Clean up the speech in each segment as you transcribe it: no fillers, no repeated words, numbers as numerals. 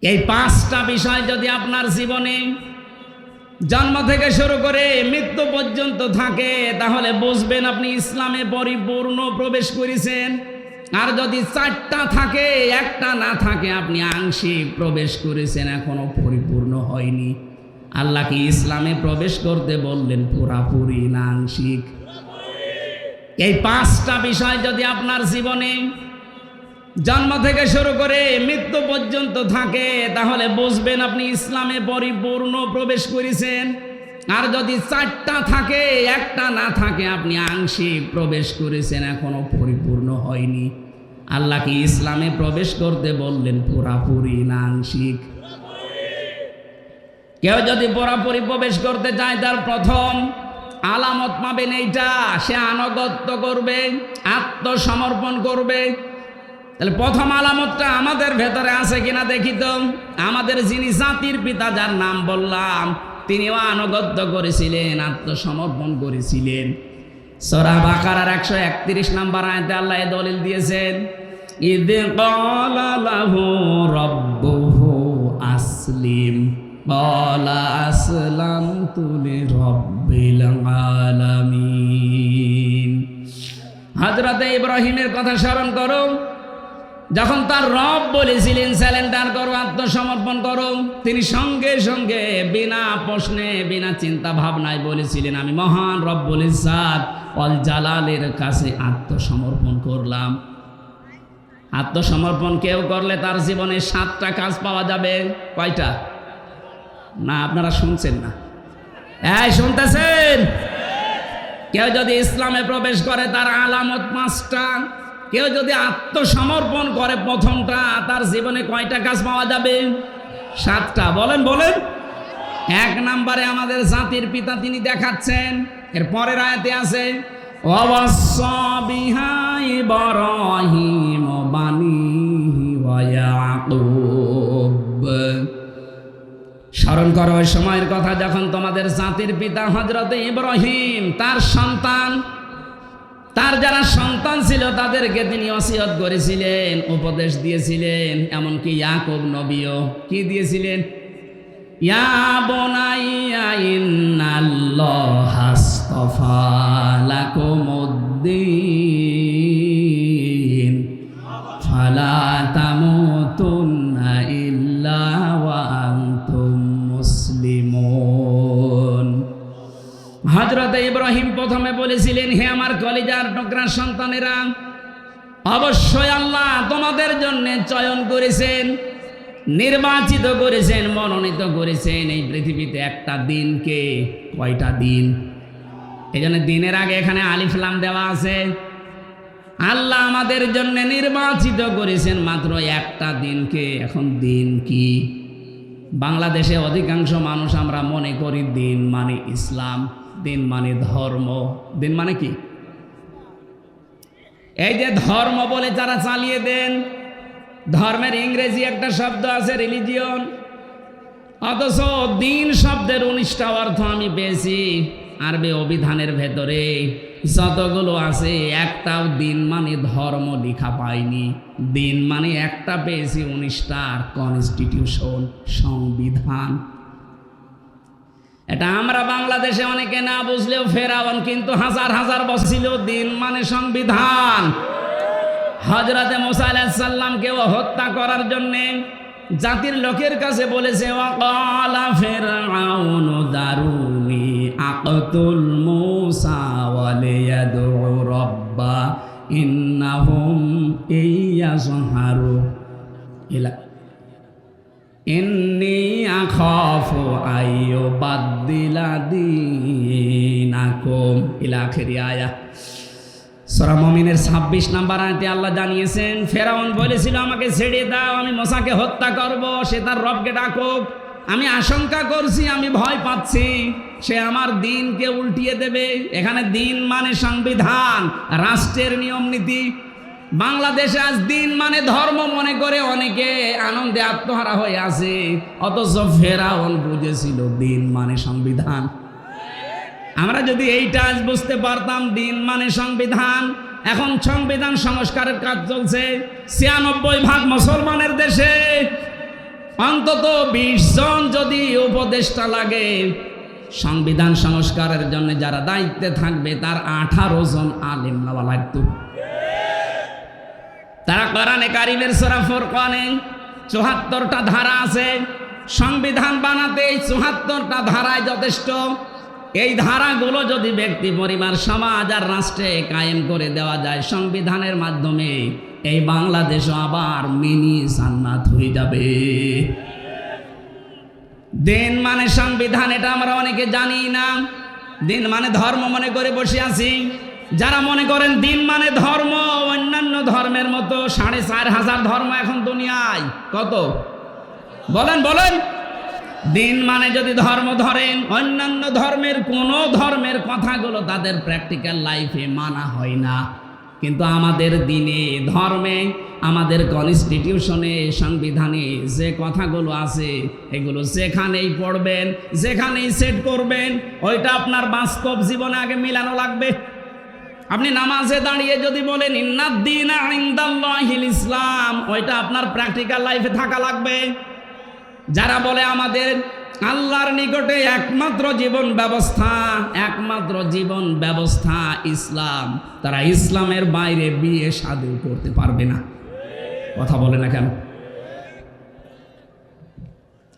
এই পাঁচটা বিষয় যদি আপনার জীবনে জন্ম থেকে শুরু করে মৃত্যু পর্যন্ত থাকে তাহলে বুঝবেন আপনি ইসলামে পরিপূর্ণ প্রবেশ করেছেন। আর যদি চারটা থাকে একটা না থাকে আপনি আংশিক প্রবেশ করেছেন, এখনো পরিপূর্ণ হয়নি। আল্লাহ কি ইসলামে প্রবেশ করতে বললেন পুরাপুরি না আংশিক? এই পাঁচটা বিষয় যদি আপনার জীবনে জন্ম থেকে শুরু করে মৃত্যু পর্যন্ত থাকে তাহলে বুঝবেন আপনি ইসলামে পরিপূর্ণ প্রবেশ করেছেন। আর যদি চারটা থাকে একটা না থাকে আপনি আংশিক প্রবেশ করেছেন, এখনো পরিপূর্ণ হয়নি। আল্লাহ কি ইসলামে প্রবেশ করতে বললেন পুরাপুরি না আংশিক? কেউ যদি পুরাপুরি প্রবেশ করতে চায় তার প্রথম আলামত পাবেন এইটা, সে আনুগত্য করবে, আত্মসমর্পণ করবে। তাহলে প্রথম আলামতটা আমাদের ভেতরে আছে কিনা দেখি তো। আমাদের যিনি জাতির পিতা যার নাম বললাম তিনিও আনুগত্য করেছিলেন, আত্মসমর্পণ করেছিলেন। সূরা বাকারার 131 নম্বর আয়াতে আল্লাহ এই দলিল দিয়েছেন, ইদ ক্বালা লাহু রাব্বুহু আসলিম ক্বালা আসলামতু লিরাব্বিল আলামিন। হযরত ইব্রাহিমের কথা স্মরণ করো, যখন তার রব বলেছিলেন স্যালেন্ডার করো, আত্মসমর্পণ করো, তিনি সঙ্গে সঙ্গে বিনা প্রশ্নে বিনা চিন্তা ভাবনায় বলেছিলেন আমি মহান রব্বুল ইজ্জাত ওয়াল জালালের কাছে আত্মসমর্পণ করলাম। আত্মসমর্পণ কেউ করলে তার জীবনে 7টা কাজ পাওয়া যাবে। কয়টা? না আপনারা শুনছেন না, এই শুনতেছেন? কেউ যদি ইসলামে প্রবেশ করে তার আলামত 5টা। কেউ যদি আত্মসমর্পণ করে প্রথমটা, তার জীবনে কয়টা কাজ পাওয়া যাবে? 7টা। বলেন বলেন। 1 নম্বরে আমাদের জাতির পিতা তিনি দেখাচ্ছেন, এর পরের আয়াতে আছে ওয়াসাসা বিহা ইব্রাহিম বানিহি ওয়া ইয়াকুব। স্মরণ করো ওই সময়ের কথা যখন তোমাদের জাতির পিতা হযরত ইব্রাহিম তার সন্তান, তার যারা সন্তান ছিল তাদেরকে তিনি ওসিয়ত করেছিলেন, উপদেশ দিয়েছিলেন। এমনকি ইয়াকুব নবীও কি দিয়েছিলেন? ইয়া বুনাইয়া ইন্নাল্লাহা আস্তাফা লাকুমুদ্দিন ফালা তামুতুন্না ইল্লা ওয়া আনতুম মুসলিমুন। হযরত ইব্রাহিম প্রথমে বলেছিলেন, হে আমার কলিজার টুকরা সন্তানেরা, অবশ্যই আল্লাহ তোমাদের জন্য চয়ন করেছেন, নির্বাচিত করেছেন, মনোনীত করেছেন এই পৃথিবীতে একটা দিনকে। কয়টা দিন? এই জন্য দিনের আগে এখানে আলিফ লাম দেওয়া আছে। আল্লাহ আমাদের জন্য নির্বাচিত করেছেন মাত্র একটা দিনকে। এখন দিন কি? বাংলাদেশে অধিকাংশ মানুষ আমরা মনে করি দিন মানে ইসলাম, দিন মানে ধর্ম। দিন মানে কি? এই যে ধর্ম বলে যারা চালিয়ে দেন, ধর্মের ইংরেজি একটা শব্দ আছে রিলিজিয়ন, অথচ দিন শব্দের 19টা অর্থ আমি পেয়েছি আরবি অভিধানের ভেতরে। যতগুলো আছে একটাও দিন মানে ধর্ম লেখা পাইনি। দিন মানে একটা পেয়েছি 19টার, কনস্টিটিউশন, সংবিধান। এটা আমরা বাংলাদেশে অনেকে না বুঝলেও ফেরাউন কিন্তু হাজার হাজার বছর ছিল দিন মানে সংবিধান। হযরতে মুসা আলাইহিস সালামকেও হত্যা করার জন্য জাতির লোকের কাছে বলেছে ওয়াকালা ফিরআউনু দারুনি আকতুল মুসা ওয়ালিয়াদউ রাব্বা ইন্নাহুম ইয়াজহারু ইলা ইন্নী আখাফু আইয়ুবাদদিলা দীনাকুম ইলা আখিরি আয়াত। সূরা মুমিনের 26 নম্বর আয়াতে আল্লাহ জানিয়েছেন, ফেরাউন বলেছিল আমাকে ছেড়ে দাও, আমি মুসাকে হত্যা করব, সে তার রবকে ডাকুক। আমি আশঙ্কা করছি, আমি ভয় পাচ্ছি সে আমার দিনকে উল্টিয়ে দেবে। এখানে দিন মানে সংবিধান, রাষ্ট্রের নিয়ম নীতি। বাংলাদেশে আজ দিন মানে ধর্ম মনে করে অনেকে আনন্দে আত্মহারা হয়ে আছে, অথচ ফেরাউন বুঝেছিল দিন মানে সংবিধান। আমরা যদি এইটা আজ বুঝতে পারতাম দিন মানে সংবিধান। এখন সংবিধান সংস্কারের কাজ চলছে 96% মুসলমানের দেশে। অন্তত 20 জন যদি উপদেষ্টা লাগে, সংবিধান সংস্কারের জন্য যারা দায়িত্বে থাকবে তার 18 জন আলেম নেওয়া লাগতো। তারা কোরআনে কারিমের সূরা ফুরকানে 74টা ধারা আছে। সংবিধান বানাতে এই 74টা ধারায় যথেষ্ট। এই ধারাগুলো যদি ব্যক্তি, পরিবার, সমাজ আর রাষ্ট্রে কায়েম করে দেওয়া যায় সংবিধানের মাধ্যমে, এই বাংলাদেশও আবার মিনি জান্নাত হয়ে যাবে। দিন মানে সংবিধান, এটা আমরা অনেকে জানি না। দিন মানে ধর্ম মনে করে বসে আছি। যারা মনে করেন দিন মানে ধর্ম, অন্যান্য ধর্মের মতো 4500 ধর্ম এখন দুনিয়ায়। কত বলেন বলেন? দিন মানে যদি ধর্ম ধরেন, অন্যান্য ধর্মের কোন ধর্মের কথাগুলো তাদের প্র্যাকটিক্যাল লাইফে মানা হয় না। কিন্তু আমাদের দিনে, ধর্মে, আমাদের কনস্টিটিউশনে, সংবিধানে যে কথাগুলো আছে এগুলো যেখানেই পড়বেন, যেখানেই সেট করবেন, ওইটা আপনার বাস্তব জীবনে আগে মিলানো লাগবে। আপনি নামাজে দাঁড়িয়ে যদি বলেন ইন্নাদ-দীনা ইনদাল্লাহিল ইসলাম, ওইটা আপনার প্র্যাকটিক্যাল লাইফে থাকা লাগবে। যারা বলে আমাদের আল্লাহর নিকটে একমাত্র জীবন ব্যবস্থা ইসলাম, তারা ইসলামের বাইরে বিয়ে শাদী করতে পারবে না। কথা বলে না কেন?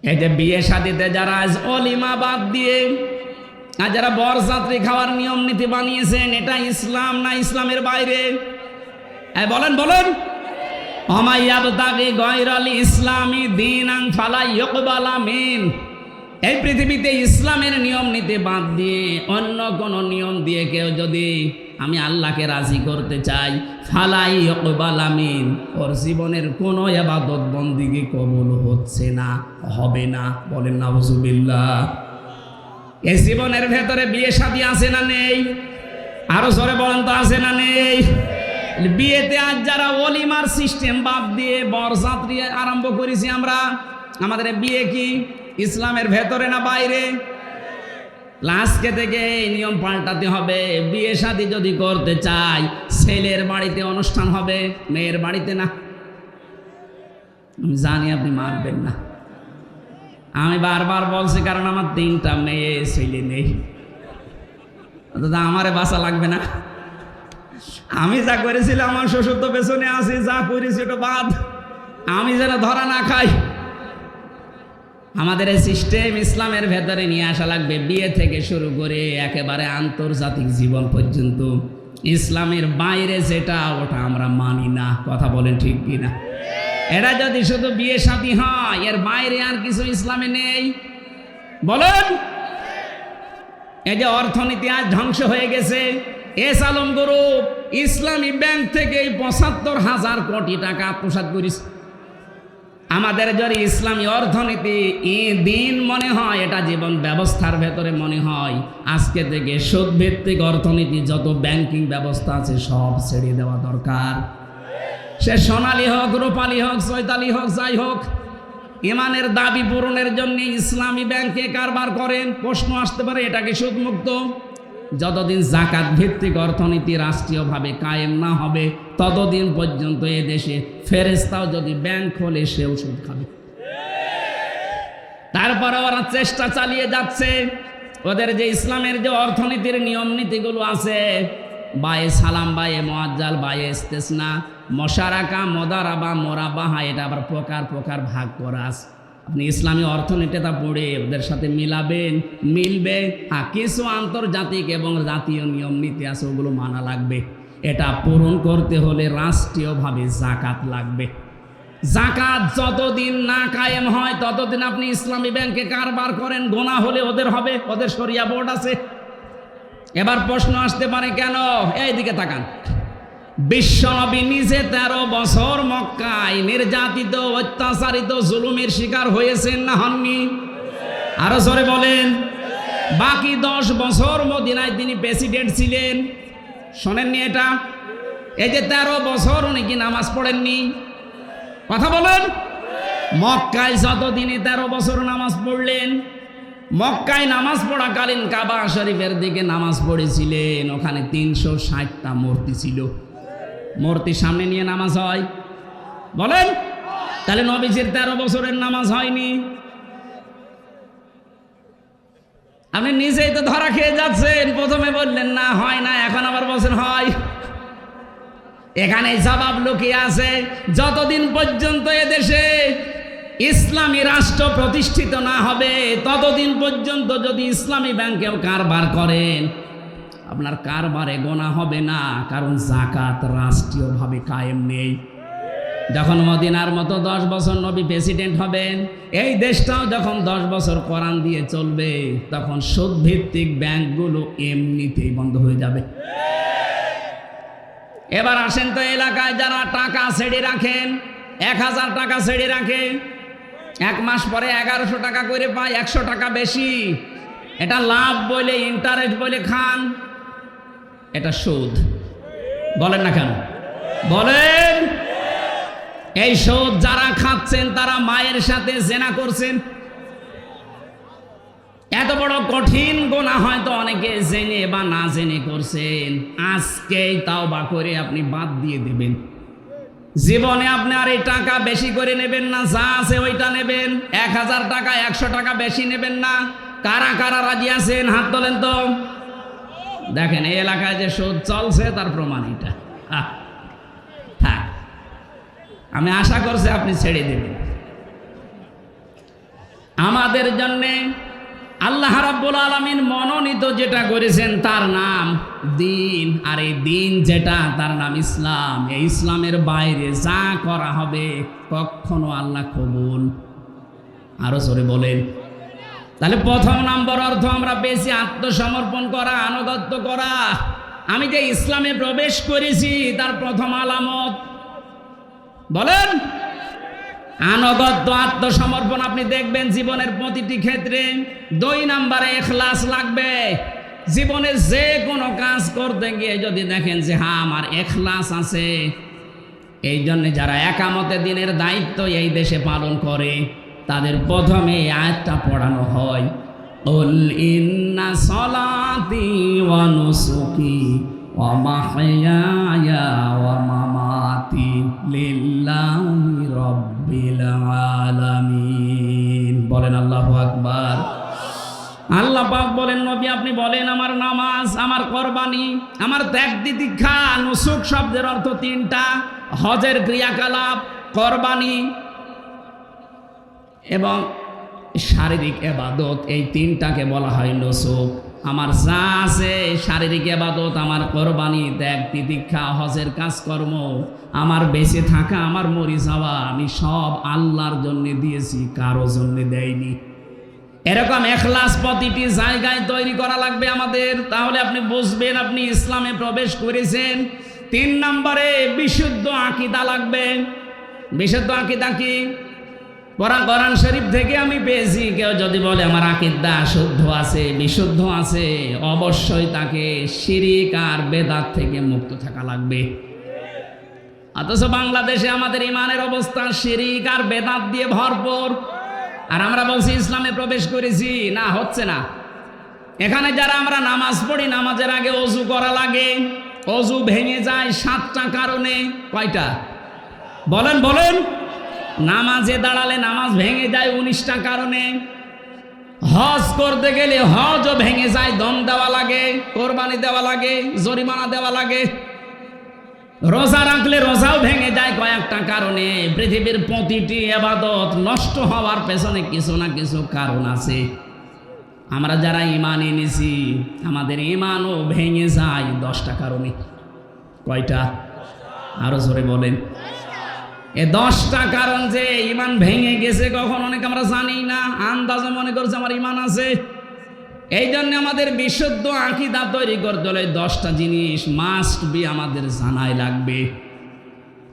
এই যে বিয়ে শাদীতে যারা আজ অলিমা বাদ দিয়ে আর যারা বরযাত্রী খাওয়ার নিয়ম নীতি বানিয়েছেন, এটা ইসলাম না ইসলামের বাইরে? বলেন বলেন। অমাইয়াবতাগি গায়রাল ইসলামি দীনান ফালা ইউকবালা মিন। এই পৃথিবীতে ইসলামের নিয়ম নীতি বাদ দিয়ে অন্য কোন নিয়ম দিয়ে কেউ যদি আমি আল্লাহকে রাজি করতে চাই, ফালা ইউকবালা মিন, ওর জীবনের কোনো ইবাদত বন্দেগী কবুল হচ্ছে না, হবে না। বলেন নাউজুবিল্লাহ। এই জীবনের ভেতরে বিয়ে শাদী আছে না নেই? আরো জোরে বলেন তো, আছে না নেই? বিয়েতে আজ যারা ওলিমার সিস্টেম বাদ দিয়ে বরযাত্রী আরম্ভ করেছি আমরা, আমাদের বিয়ে কি ইসলামের ভেতরে না বাইরে? আজকে থেকে এই নিয়ম পাল্টাতে হবে। বিয়ে শাদী যদি করতে চাই, ছেলের বাড়িতে অনুষ্ঠান হবে, মেয়ের বাড়িতে না। আমি জানি আপনি মানবেন না, আমি বারবার বলছি, কারণ আমার 3টা মেয়ে, ছেলে নেই। দাদা আমারে বাঁচা লাগবে না। আমি যা করেছিলাম, আমার শ্বশুর তো পেছনে আছে, যা করেছি ওটা বাদ, আমি যেন ধরা না খাই। আমাদের এই সিস্টেম ইসলামের ভেতরে নিয়ে আসা লাগবে। বিয়ে থেকে শুরু করে একেবারে আন্তর্জাতিক জীবন পর্যন্ত ইসলামের বাইরে যেটা, ওটা আমরা মানি না। কথা বলেন ঠিক কিনা? এটা যদি শুধু বিয়ে শাদী হয়, এর বাইরে আর কিছু ইসলামে নেই। বলেন। এই যে অর্থনীতি আজ ধ্বংস হয়ে গেছে, এস আলম গ্রুপ ইসলামী ব্যাংক থেকে ৭৫,০০০ কোটি টাকা আত্মসাৎ করেছে। আমাদের যদি ইসলামী অর্থনীতি দিন মনে হয়, এটা জীবন ব্যবস্থার ভেতরে মনে হয়, আজকে থেকে সুদ ভিত্তিক অর্থনীতি যত ব্যাংকিং ব্যবস্থা আছে সব ছেড়ে দেওয়া দরকার। সে সোনালী হোক, রূপালী হোক, চৈতালি হোক, যাই হোক, ইমানের দাবি পূরণের জন্য ইসলামী ব্যাংকে কারবার করেন। প্রশ্ন আসতে পারে, এটা কি সুদমুক্ত? যতদিন জাকাত ভিত্তিক অর্থনীতি রাষ্ট্রীয়ভাবে কায়েম না হবে, ততদিন পর্যন্ত এ দেশে ফেরেশতাও যদি ব্যাংক খোলে, সেও সুদ খাবে। তারপরে ওরা চেষ্টা চালিয়ে যাচ্ছে, ওদের যে ইসলামের যে অর্থনীতির নিয়ম নীতিগুলো আছে, বায়ে সালাম, বায়ে মুআজ্জাল, বায়ে ইস্তেসনা, মশারাকা, মদারাবা, মোরাবাহা, এটা আবার প্রকার প্রকার ভাগ করা আছে। আপনি ইসলামী অর্থনীতিটা পড়ে ওদের সাথে মিলাবেন, মিলবে। কিছু আন্তর্জাতিক এবং জাতীয় নিয়ম নীতি আছে, ওগুলো মানা লাগবে। এটা পূরণ করতে হলে রাষ্ট্রীয়ভাবে জাকাত লাগবে। জাকাত যতদিন না কায়েম হয়, ততদিন আপনি ইসলামী ব্যাংকে কারবার করেন, গোনা হলে ওদের হবে, ওদের শরিয়া বোর্ড আছে। এবার প্রশ্ন আসতে পারে, কেন? এইদিকে তাকান। বিশ্বনবী নিজে 13 বছর মক্কায় নির্যাতিত, অত্যাচারিত, জুলুমের শিকার হয়েছেন না হননি? আরো জোরে বলেন। বাকি 10 বছর মদিনায় তিনি প্রেসিডেন্ট ছিলেন, শোনেননি এটা? এই যে 13 বছর উনি কি নামাজ পড়েননি? কথা বলেন। মক্কায় যতদিনই 13 বছর নামাজ পড়লেন, মক্কায় নামাজ পড়াকালীন কাবা শরীফের দিকে নামাজ পড়েছিলেন। ওখানে 360টা মূর্তি ছিল। মূর্তি সামনে নিয়ে নামাজ হয়? বলেন। তাহলে নবীজির 13 বছরের নামাজ হয়নি? আপনি নিজেই তো ধরা খেয়ে যাচ্ছেন। প্রথমে বললেন না হয় না, এখন আবার বলছেন হয়। এখানে জবাব লুকিয়ে আছে। যতদিন পর্যন্ত এদেশে ইসলামী রাষ্ট্র প্রতিষ্ঠিত না হবে, ততদিন পর্যন্ত যদি ইসলামী ব্যাংকেও কারবার করেন, আপনার কারবারে গোনা হবে না, কারণ যাকাত রাষ্ট্রীয়ভাবে কায়েম নেই। যখন মদিনার মতো 10 বছর নবী প্রেসিডেন্ট হবেন, এই দেশটাও যখন 10 বছর কোরআন দিয়ে চলবে, তখন সুদ ভিত্তিক ব্যাংকগুলো এমনিতেই বন্ধ হয়ে যাবে। এবার আসেন তো, এলাকায় যারা টাকা ছেড়ে রাখেন, 1000 টাকা ছেড়ে রাখে, 1 মাস পরে 1100 টাকা করে পায়, 100 টাকা বেশি। এটা লাভ বলে, ইন্টারেস্ট বলে খান, এটা সুদ। বলেন না কেন? বলেন। এই সুদ যারা খাচ্ছেন তারা মায়ের সাথে জেনা করছেন। এত বড় কঠিন গুনাহ হয়তো অনেকে জেনে বা না জেনে করছেন। আজকেই তাওবা করে আপনি বাদ দিয়ে দেবেন। জীবনে আপনি আর এই টাকা বেশি করে নেবেন না, যা আছে ওইটা নেবেন। 1000 টাকা 100 টাকা বেশি নেবেন না। কারা কারা রাজি আছেন হাত তোলেন তো। দেখেন এই এলাকায় যে সুদ চলছে তার প্রমাণ এটা। থাক, আমি আশা করছি আপনি ছেড়ে দেবেন। আমাদের জন্যে আল্লাহ রাব্বুল আলামিন মনোনীত যেটা করেছেন তার নাম দিন, আর এই দিন যেটা তার নাম ইসলাম। এই ইসলামের বাইরে যা করা হবে কখনো আল্লাহ কবুল। আরো জোরে বলেন। তাহলে প্রথম নম্বর অর্থ আমরা পেয়েছি আত্মসমর্পণ করা, আনুগত্য করা। আমি যে ইসলামে প্রবেশ করেছি তার প্রথম আলামত বলেন আনুগত্য, আত্মসমর্পণ। আপনি দেখবেন জীবনের প্রতিটি ক্ষেত্রে 2 নম্বরে ইখলাস লাগবে। জীবনে যে কোনো কাজ করতে গিয়ে যদি দেখেন যে হ্যাঁ আমার ইখলাস আছে, এই জন্য যারা একামতে দিনের দায়িত্ব এই দেশে পালন করে তাদের প্রথমে এই আয়াতটা পড়ানো হয়, কুল ইন্না সলাতি ওয়া নুসুকি ওয়া মাহইয়ায়া ওয়া মামাতি লিল্লাহি রাব্বিল আলামিন। বলেন আল্লাহু আকবার। আল্লাহ পাক বলেন নবী আপনি বলেন আমার নামাজ, আমার কোরবানি, আমার ত্যাগ তিতিক্ষা। নুসুক শব্দের অর্থ 3টা, হজের ক্রিয়াকলাপ, কোরবানি এবং শারীরিক ইবাদত। এই 3টাকে বলা হয় নুসুক। আমার যা আছে শারীরিক ইবাদত, আমার কোরবানি, ত্যাগ তিতিক্ষা, হজের কাজকর্ম, আমার বেঁচে থাকা, আমার মরে যাওয়া, আমি সব আল্লাহর জন্য দিয়েছি, কারো জন্য দেয়নি। এরকম ইখলাস প্রতিটি জায়গায় তৈরি করা লাগবে আমাদের। তাহলে আপনি বুঝবেন আপনি ইসলামে প্রবেশ করেছেন। 3 নম্বরে বিশুদ্ধ আকীদা লাগবে। বিশুদ্ধ আকীদা কি? কোরআন শরীফ থেকে আমি পেয়েছি। কেউ যদি বলে আমার আকীদা শুদ্ধ আছে, বিশুদ্ধ আছে, অবশ্যই তাকে শিরিক আর বেদাত থেকে মুক্ত থাকা লাগবে। অথচ বাংলাদেশে আমাদের ইমানের অবস্থা শিরিক আর বেদাত দিয়ে ভরপুর, আর আমরা বলছি ইসলামে প্রবেশ করেছি। না, হচ্ছে না। এখানে যারা আমরা নামাজ পড়ি, নামাজের আগে ওযু করা লাগে। ওযু ভেঙে যায় 7টা কারণে। কয়টা? বলেন বলেন। নামাজে দাঁড়ালে নামাজ ভেঙে যায় 19টা কারণে। হজ করতে গেলে হজও ভেঙে যায়, দম দেওয়া লাগে, কোরবানি দেওয়া লাগে, জরিমানা দেওয়া লাগে। রোজা রাখলে রোজাও ভেঙে যায় কয়েকটা কারণে। পৃথিবীর প্রতিটি ইবাদত নষ্ট হওয়ার পেছনে কিছু না কিছু কারণ আছে। আমরা যারা ঈমান এনেছি আমাদের ঈমানও ভেঙে যায় 10টা কারণে। কয়টা? আরো জোরে বলেন। এই 10টা কারণ যে ঈমান ভেঙে গেছে কখন অনেক আমরা জানি না, আন্দাজে মনে করছে আমার ঈমান আছে। এই জন্য আমাদের বিশুদ্ধ আকীদা তৈরি করতে হলে 10টা জিনিস মাস্ট বি আমাদের জানাই লাগবে।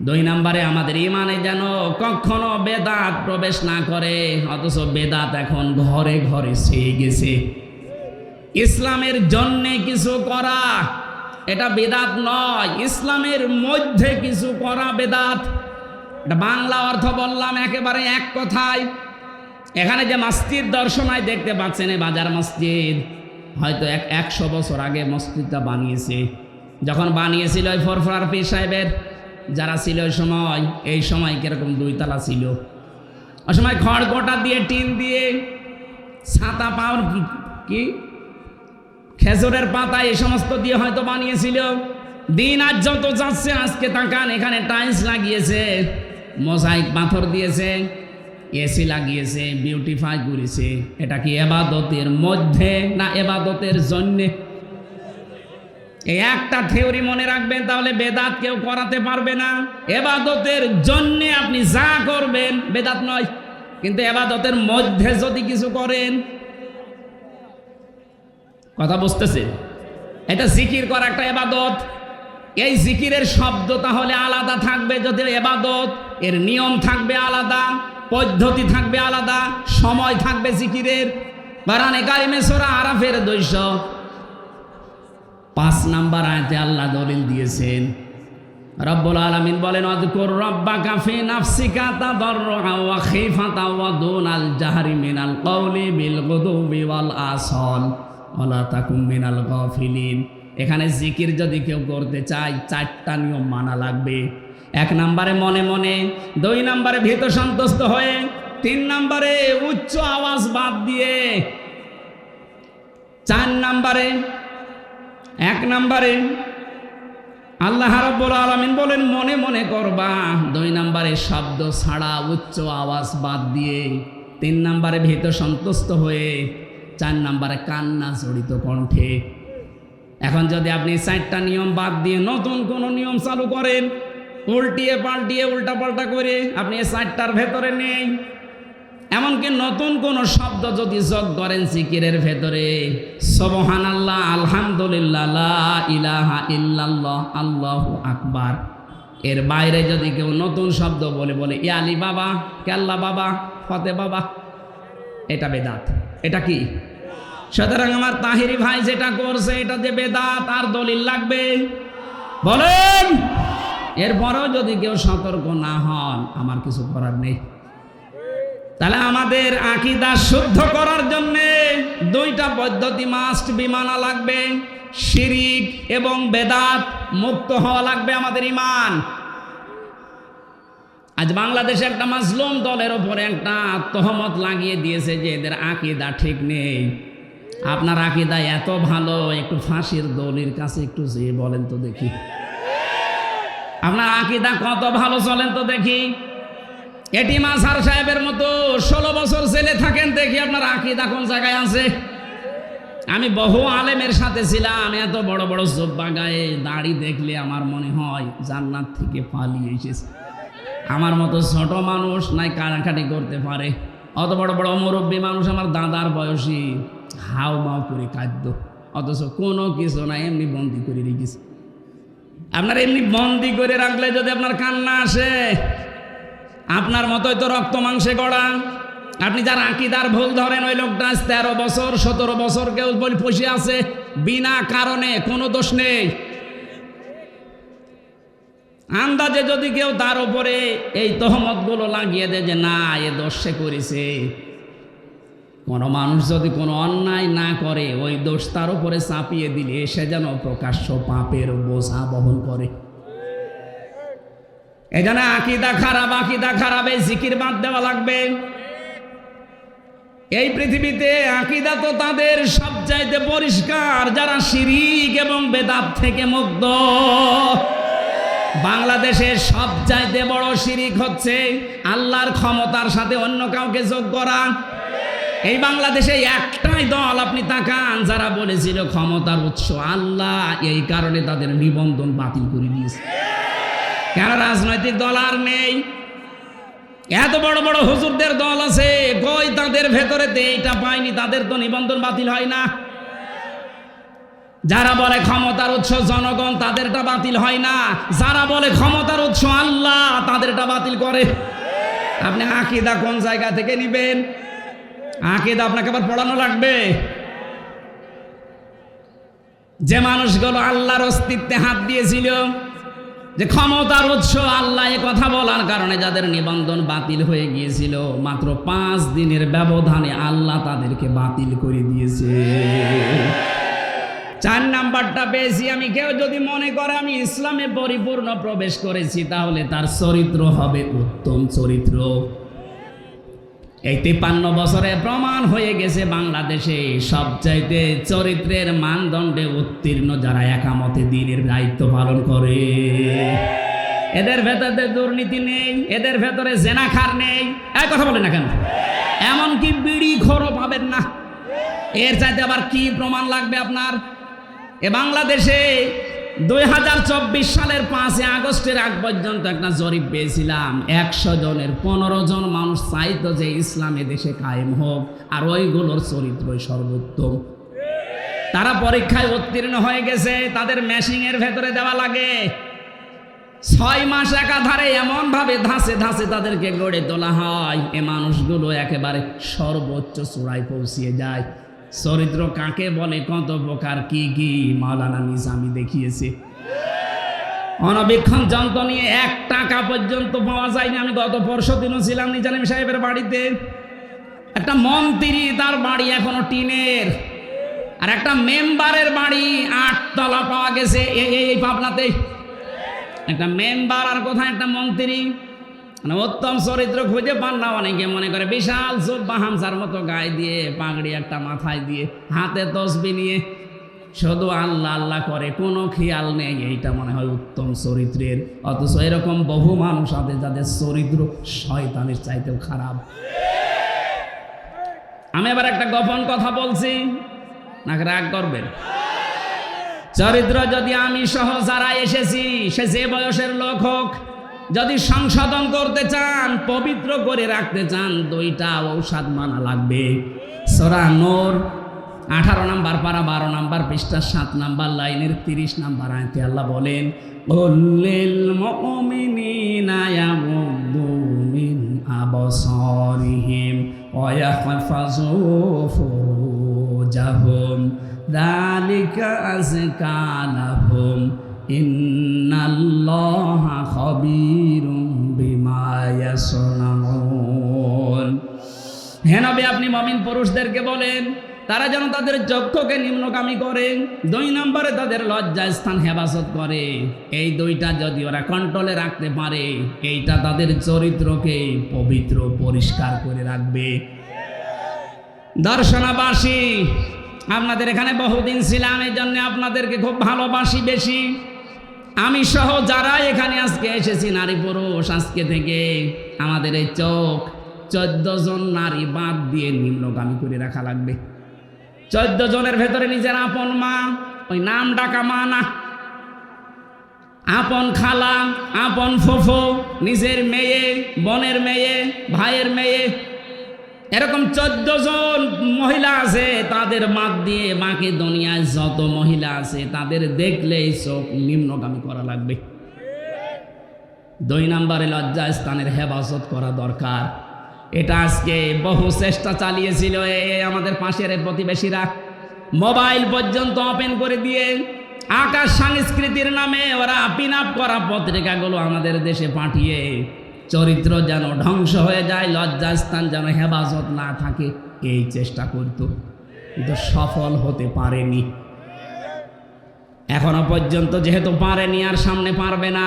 2 নম্বরে আমাদের ঈমানে যেন কখনো বেদাত প্রবেশ না করে। অথচ বেদাত এখন ঘরে ঘরে ছেয়ে গেছে। ইসলামের জন্যে কিছু করা এটা বেদাত নয়, ইসলামের মধ্যে কিছু করা বেদাত। এটা বাংলা অর্থ বললাম একেবারে এক কথায়। এখানে যে মসজিদ দর্শনায় দেখতে পাচ্ছেন, এই বাজার মসজিদ, হয়তো 100 বছর আগে মসজিদটা বানিয়েছে। যখন বানিয়েছিল ওই ফরফরার পীর সাহেবের যারা ছিল ওই সময়, এই সময় কিরকম 2 তালা ছিল। ওই সময় খড়কোটা দিয়ে, টিন দিয়ে, ছাতা পাওয়ার কি খেজুরের পাতা এই সমস্ত দিয়ে হয়তো বানিয়েছিল। দিন আজ যত যাচ্ছে, আজকে তাকান এখানে টাইলস লাগিয়েছে, মোজাইক পাথর দিয়েছে, এসি লাগিয়েছে, বিউটিফাই করেছে। এটা কি ইবাদতের মধ্যে না ইবাদতের জন্যে? এই একটা থিওরি মনে রাখবেন, তাহলে বেদাত কেউ করাতে পারবে না। ইবাদতের জন্যে আপনি যা করবেন বেদাত নয়, কিন্তু ইবাদতের মধ্যে যদি কিছু করেন, কথা বুঝতেছে? এটা জিকির করা একটা ইবাদত। এই জিকিরের শব্দ তাহলে আলাদা থাকবে, যদি ইবাদত এর নিয়ম থাকবে আলাদা, পদ্ধতি থাকবে আলাদা, সময় থাকবে জিকিরের। কোরআনে কারিমে সূরা আরাফের 205 নম্বর আয়াতে আল্লাহ দলিল দিয়েছেন। রব্বুল আলামিন বলেন, আযকুর রাব্বাকা ফি নাফসিকা তাদাররুআ ওয়া খিফাতা ওয়া দুনাল জাহরি মিনাল কওলি বিল গুদুবি ওয়াল আসল ওয়া লা তাকুম মিনাল গাফিলিন। এখানে জিকির যদি কেউ করতে চায় 4টা নিয়ম মানা লাগবে। 1 নম্বরে মনে মনে, 2 নম্বরে ভীত সন্তুষ্ট হয়ে, 3 নম্বরে উচ্চ আওয়াজ বাদ দিয়ে, 4 নম্বরে 1 নম্বরে আল্লাহ রাব্বুল আলামিন বলেন মনে মনে করবা, 2 নম্বরে শব্দ ছাড়া উচ্চ আওয়াজ বাদ দিয়ে, 3 নম্বরে ভীত সন্তুষ্ট হয়ে, 4 নম্বরে কান্না জড়িত কণ্ঠে। এখন যদি আপনি 4টা নিয়ম বাদ দিয়ে নতুন কোনো নিয়ম চালু করেন, উল্টিয়ে পাল্টিয়ে উল্টাপাল্টা করে, আপনি এই 4টার ভেতরে নেই। এমনকি নতুন কোন শব্দ যদি যোগ করেন জিকিরের ভেতরে, সুবহানাল্লাহ, আলহামদুলিল্লাহ, লা ইলাহা ইল্লাল্লাহ, আল্লাহু আকবার, এর বাইরে যদি কেউ নতুন শব্দ বলে ইয়া আলী বাবা, কেল্লা বাবা, ফতে বাবা, এটা বেদাত। এটা কি? সুতরাং আমার তাহিরি ভাই যেটা করছে এটা যে বেদাত, আর দলিল লাগবে বলেন। এরপরেও যদি কেউ সতর্ক না হন, আমার কিছু করার নেই। তাহলে আমাদের আকীদা শুদ্ধ করার জন্য 2টা পদ্ধতি মাস্ট বি মানা লাগবে। শিরিক এবং বেদাত মুক্ত হওয়া লাগবে আমাদের ঈমান। আজ বাংলাদেশে একটা মাজলুম দলের ওপরে একটা তহমত লাগিয়ে দিয়েছে যে এদের আকীদা ঠিক নেই। আপনার আকীদা এত ভালো, একটু ফাঁসির দলির কাছে একটু যেয়ে বলেন তো দেখি, আপনার আকীদা কত ভালো, চলেন তো দেখি। এটি মাঝার সাহেবের মতো 16 বছর জেলে থাকেন, দেখি আপনার আকীদা কোন জায়গায় আছে। আমি বহু আলেমের সাথে ছিলাম, এত বড় বড় জুব্বা গায়ে দাড়ি দেখলে আমার মনে হয় জান্নাত থেকে পালিয়ে এসেছে। আমার মতো ছোট মানুষ নাই কাটাকাটি করতে পারে, অত বড় বড় মুরব্বী মানুষ আমার দাদার বয়সী হাও মাও করে কাঁদতো, অথচ কোনো কিছু নাই, এমনি বন্দি করে রেখেছে। আপনার এমনি বন্দি করে রাখলে যদি আপনার কান্না আসে, আপনার মতোই তো রক্ত মাংসে গড়া। আপনি যার আকীদার ভুল ধরেন, ওই লোকটা 13 বছর 17 বছর কেউ বলে বসে আছে বিনা কারণে, কোনো দোষ নেই। আন্দাজে যদি কেউ তার উপরে এই তহমতগুলো লাগিয়ে দেয় যে না এ দোষ সে করেছে, কোনো মানুষ যদি কোনো অন্যায় না করে ওই দোষ তার উপরে চাপিয়ে দিলে সে যেন প্রকাশ্য পাপের বোঝা বহন করে। এখানে আকীদা খারাপ, এই জিকির বাদ দেওয়া লাগবে। এই পৃথিবীতে আকীদা তো তাদের সবচাইতে পরিষ্কার যারা শিরিক এবং বেদাত থেকে মুক্ত। বাংলাদেশের সবচাইতে বড় শিরিক হচ্ছে আল্লাহর ক্ষমতার সাথে অন্য কাউকে যোগ করা। এই বাংলাদেশে একটাই দল আপনি তাকান যারা বলেছিল ক্ষমতার উৎস আল্লাহ, এই কারণে তাদের নিবন্ধন বাতিল করে দিয়েছে। কেন? রাজনৈতিক দল আর নেই। এত বড় বড় হুজুরদের দল আছে, কই তাদের ভেতরেতে এইটা পায়নি, তাদের তো নিবন্ধন বাতিল হয় না। যারা বলে ক্ষমতার উৎস জনগণ, তাদেরটা বাতিল হয় না। যারা বলে ক্ষমতার উৎস আল্লাহ, তাদেরটা বাতিল করে। আপনি আকীদা কোন জায়গা থেকে নিবেন? আকীদা আপনাকে আবার পড়ানো লাগবে। যে মানুষগুলো আল্লাহর অস্তিত্বে হাত দিয়েছিল, যে ক্ষমতার উৎস আল্লাহ, এ কথা বলার কারণে যাদের নিবন্ধন বাতিল হয়ে গিয়েছিল, মাত্র 5 দিনের ব্যবধানে আল্লাহ তাদেরকে বাতিল করে দিয়েছে। 4 নাম্বারটা পেয়েছি আমি। কেউ যদি মনে করে আমি ইসলামে পরিপূর্ণ প্রবেশ করেছি, তাহলে তার চরিত্র হবে উত্তম চরিত্র। এই 53 বছরে প্রমাণ হয়ে গেছে বাংলাদেশে সবচাইতে চরিত্রের মানদণ্ডে উত্তীর্ণ যারা একামতে দ্বীনের দায়িত্ব পালন করে। এদের ভেতরে দুর্নীতি নেই, এদের ভেতরে জেনাখার নেই। এই কথা বলে না কেন? এমনকি বিড়ি খোরও পাবেন না। এর চাইতে আবার কি প্রমাণ লাগবে আপনার? এ বাংলাদেশে 2024 সালের 5 আগস্টের আগ পর্যন্ত একটা জরিপ পেয়েছিলাম। 100 জনের 15 জন মানুষ চাইতো যে ইসলাম দেশে কায়েম হোক, আর ওইগুলোর চরিত্রই সর্বোত্তম। তারা পরীক্ষায় উত্তীর্ণ হয়ে গেছে। তাদের মেশিনের ভেতরে দেওয়া লাগে 6 মাস একাধারে এমন ভাবে ধাঁচে ধাঁচে তাদেরকে গড়ে তোলা হয়, এ মানুষগুলো একেবারে সর্বোচ্চ চূড়ায় পৌঁছিয়ে যায়। চরিত্র কাকে বলে, কত প্রকার, কি কি মাওলানা নিজামী দেখিয়েছে। অনবীক্ষণ যন্ত্র নিয়ে 1 টাকা পর্যন্ত পাওয়া যায়নি। আমি গত পরশু দিনও ছিলাম নিজাম সাহেবের বাড়িতে। একটা মন্ত্রী, তার বাড়ি এখনো টিনের, আর একটা মেম্বারের বাড়ি 8 তলা পাওয়া গেছে এই পাবনাতে। একটা মেম্বার আর কোথায় একটা মন্ত্রী। মানে উত্তম চরিত্র খুঁজে পান না অনেকে। মনে করে বিশাল জুব্বা হামসার মতো গায়ে দিয়ে, পাগড়ি একটা মাথায় দিয়ে, হাতে তসবি নিয়ে শুধু আল্লাহ আল্লাহ করে, কোনো খেয়াল নেই। এইটা মনে হয় উত্তম চরিত্রের। অথচ এরকম বহু মানুষ আছে যাদের চরিত্র শয়তানের চাইতেও খারাপ। আমি এবার একটা গোপন কথা বলছি, না রাগ করবেন? চরিত্র যদি আমি সহ যারা এসেছি, সে যে বয়সের লোক হোক, যদি সংশোধন করতে চান, পবিত্র করে রাখতে চান, 2টা ঔষধ মানা লাগবে। সূরা নূর 18 নম্বর পারা 12 নম্বর পৃষ্ঠা 7 নম্বর লাইনের 30 নম্বর আয়াতে আল্লাহ বলেন, কুল্লিল মুমিনিনা ইয়াগুদ্দু মিন আবসারিহিম ওয়া ইয়াহফাযু ফুরুজাহুম যালিকা আযকা লাহুম ইন্নাল্লাহা খাবীরুম বিমা ইয়াসনাউন। হে নবী, আপনি মুমিন পুরুষদেরকে বলেন তারা যেন তাদের চক্ষুকে নিম্নগামী করে, 2 নম্বরে তাদের লজ্জা স্থান হেফাজত করে। এই 2টা যদি ওরা কন্ট্রোলে রাখতে পারে, এইটা তাদের চরিত্রকে পবিত্র পরিষ্কার করে রাখবে। দর্শনাবাসী, আপনাদের এখানে বহুদিন ছিলাম, এই জন্য আপনাদেরকে খুব ভালোবাসি বেশি। আমি সহ যারা এখানে আজকে এসেছি নারী পুরুষ, আজকে থেকে আমাদের এই চোখ 14 জন নারী বাদ দিয়ে নিম্নগামী করে রাখা লাগবে। 14 জনের ভেতরে নিজের আপন মা, ওই নাম ডাকা মা না, আপন খালা, আপন ফুফু, নিজের মেয়ে, বোনের মেয়ে, ভাইয়ের মেয়ে, এরকম 14 জন মহিলা আছে। তাদের বাদ দিয়ে বাকি দুনিয়ায় যত মহিলা আছে তাদের দেখলেই চোখ নিম্নগামী করা লাগবে। 2 নম্বরে লজ্জা স্থানের হেফাজত করা দরকার। এটা আজকে বহু চেষ্টা চালিয়েছিল আমাদের পাশের প্রতিবেশীরা। মোবাইল পর্যন্ত ওপেন করে দিয়ে আকাশ সংস্কৃতির নামে ওরা পিন আপ করা পত্রিকাগুলো আমাদের দেশে পাঠিয়ে চরিত্র যেন ধ্বংস হয়ে যায়, লজ্জাস্থান যেন হেফাজত না থাকে, এই চেষ্টা করত, কিন্তু সফল হতে পারেনি। এখনো পর্যন্ত যেহেতু পারেনি, আর সামনে পারবে না।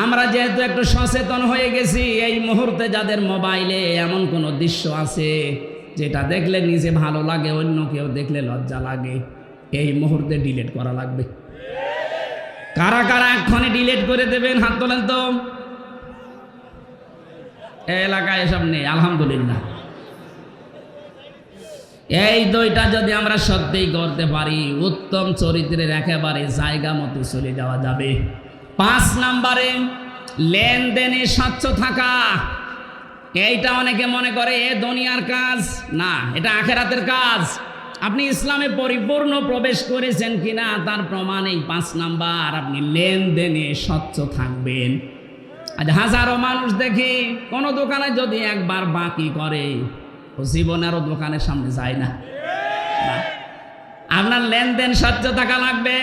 আমরা যেহেতু একটু সচেতন হয়ে গেছি, এই মুহূর্তে যাদের মোবাইলে এমন কোনো দৃশ্য আছে যেটা দেখলে নিজে ভালো লাগে, অন্য কেউ দেখলে লজ্জা লাগে, এই মুহূর্তে ডিলিট করা লাগবে। কারা কারা এক্ষণে ডিলিট করে দেবেন? হাত তোলেন তো। এলাকায় এসব নেই, আলহামদুলিল্লাহ। এই 2টা যদি আমরা সত্যিই করতে পারি, উত্তম চরিত্রের একেবারে জায়গা মতো চলে যাওয়া যাবে। 5 নম্বরে লেনদেনে স্বচ্ছ থাকা। এইটা অনেকে মনে করে এ দুনিয়ার কাজ না, এটা আখেরাতের কাজ। আপনি ইসলামে পরিপূর্ণ প্রবেশ করেছেন কিনা তার প্রমাণ এই 5 নাম্বার। আপনি লেনদেনে স্বচ্ছ থাকবেন। আজ হাজারো মানুষ দেখি কোনো দোকানে যদি একবার বাকি করে, ও জীবনেরও দোকানের সামনে যায় না। আপনার লেনদেন স্বচ্ছ থাকা লাগবে।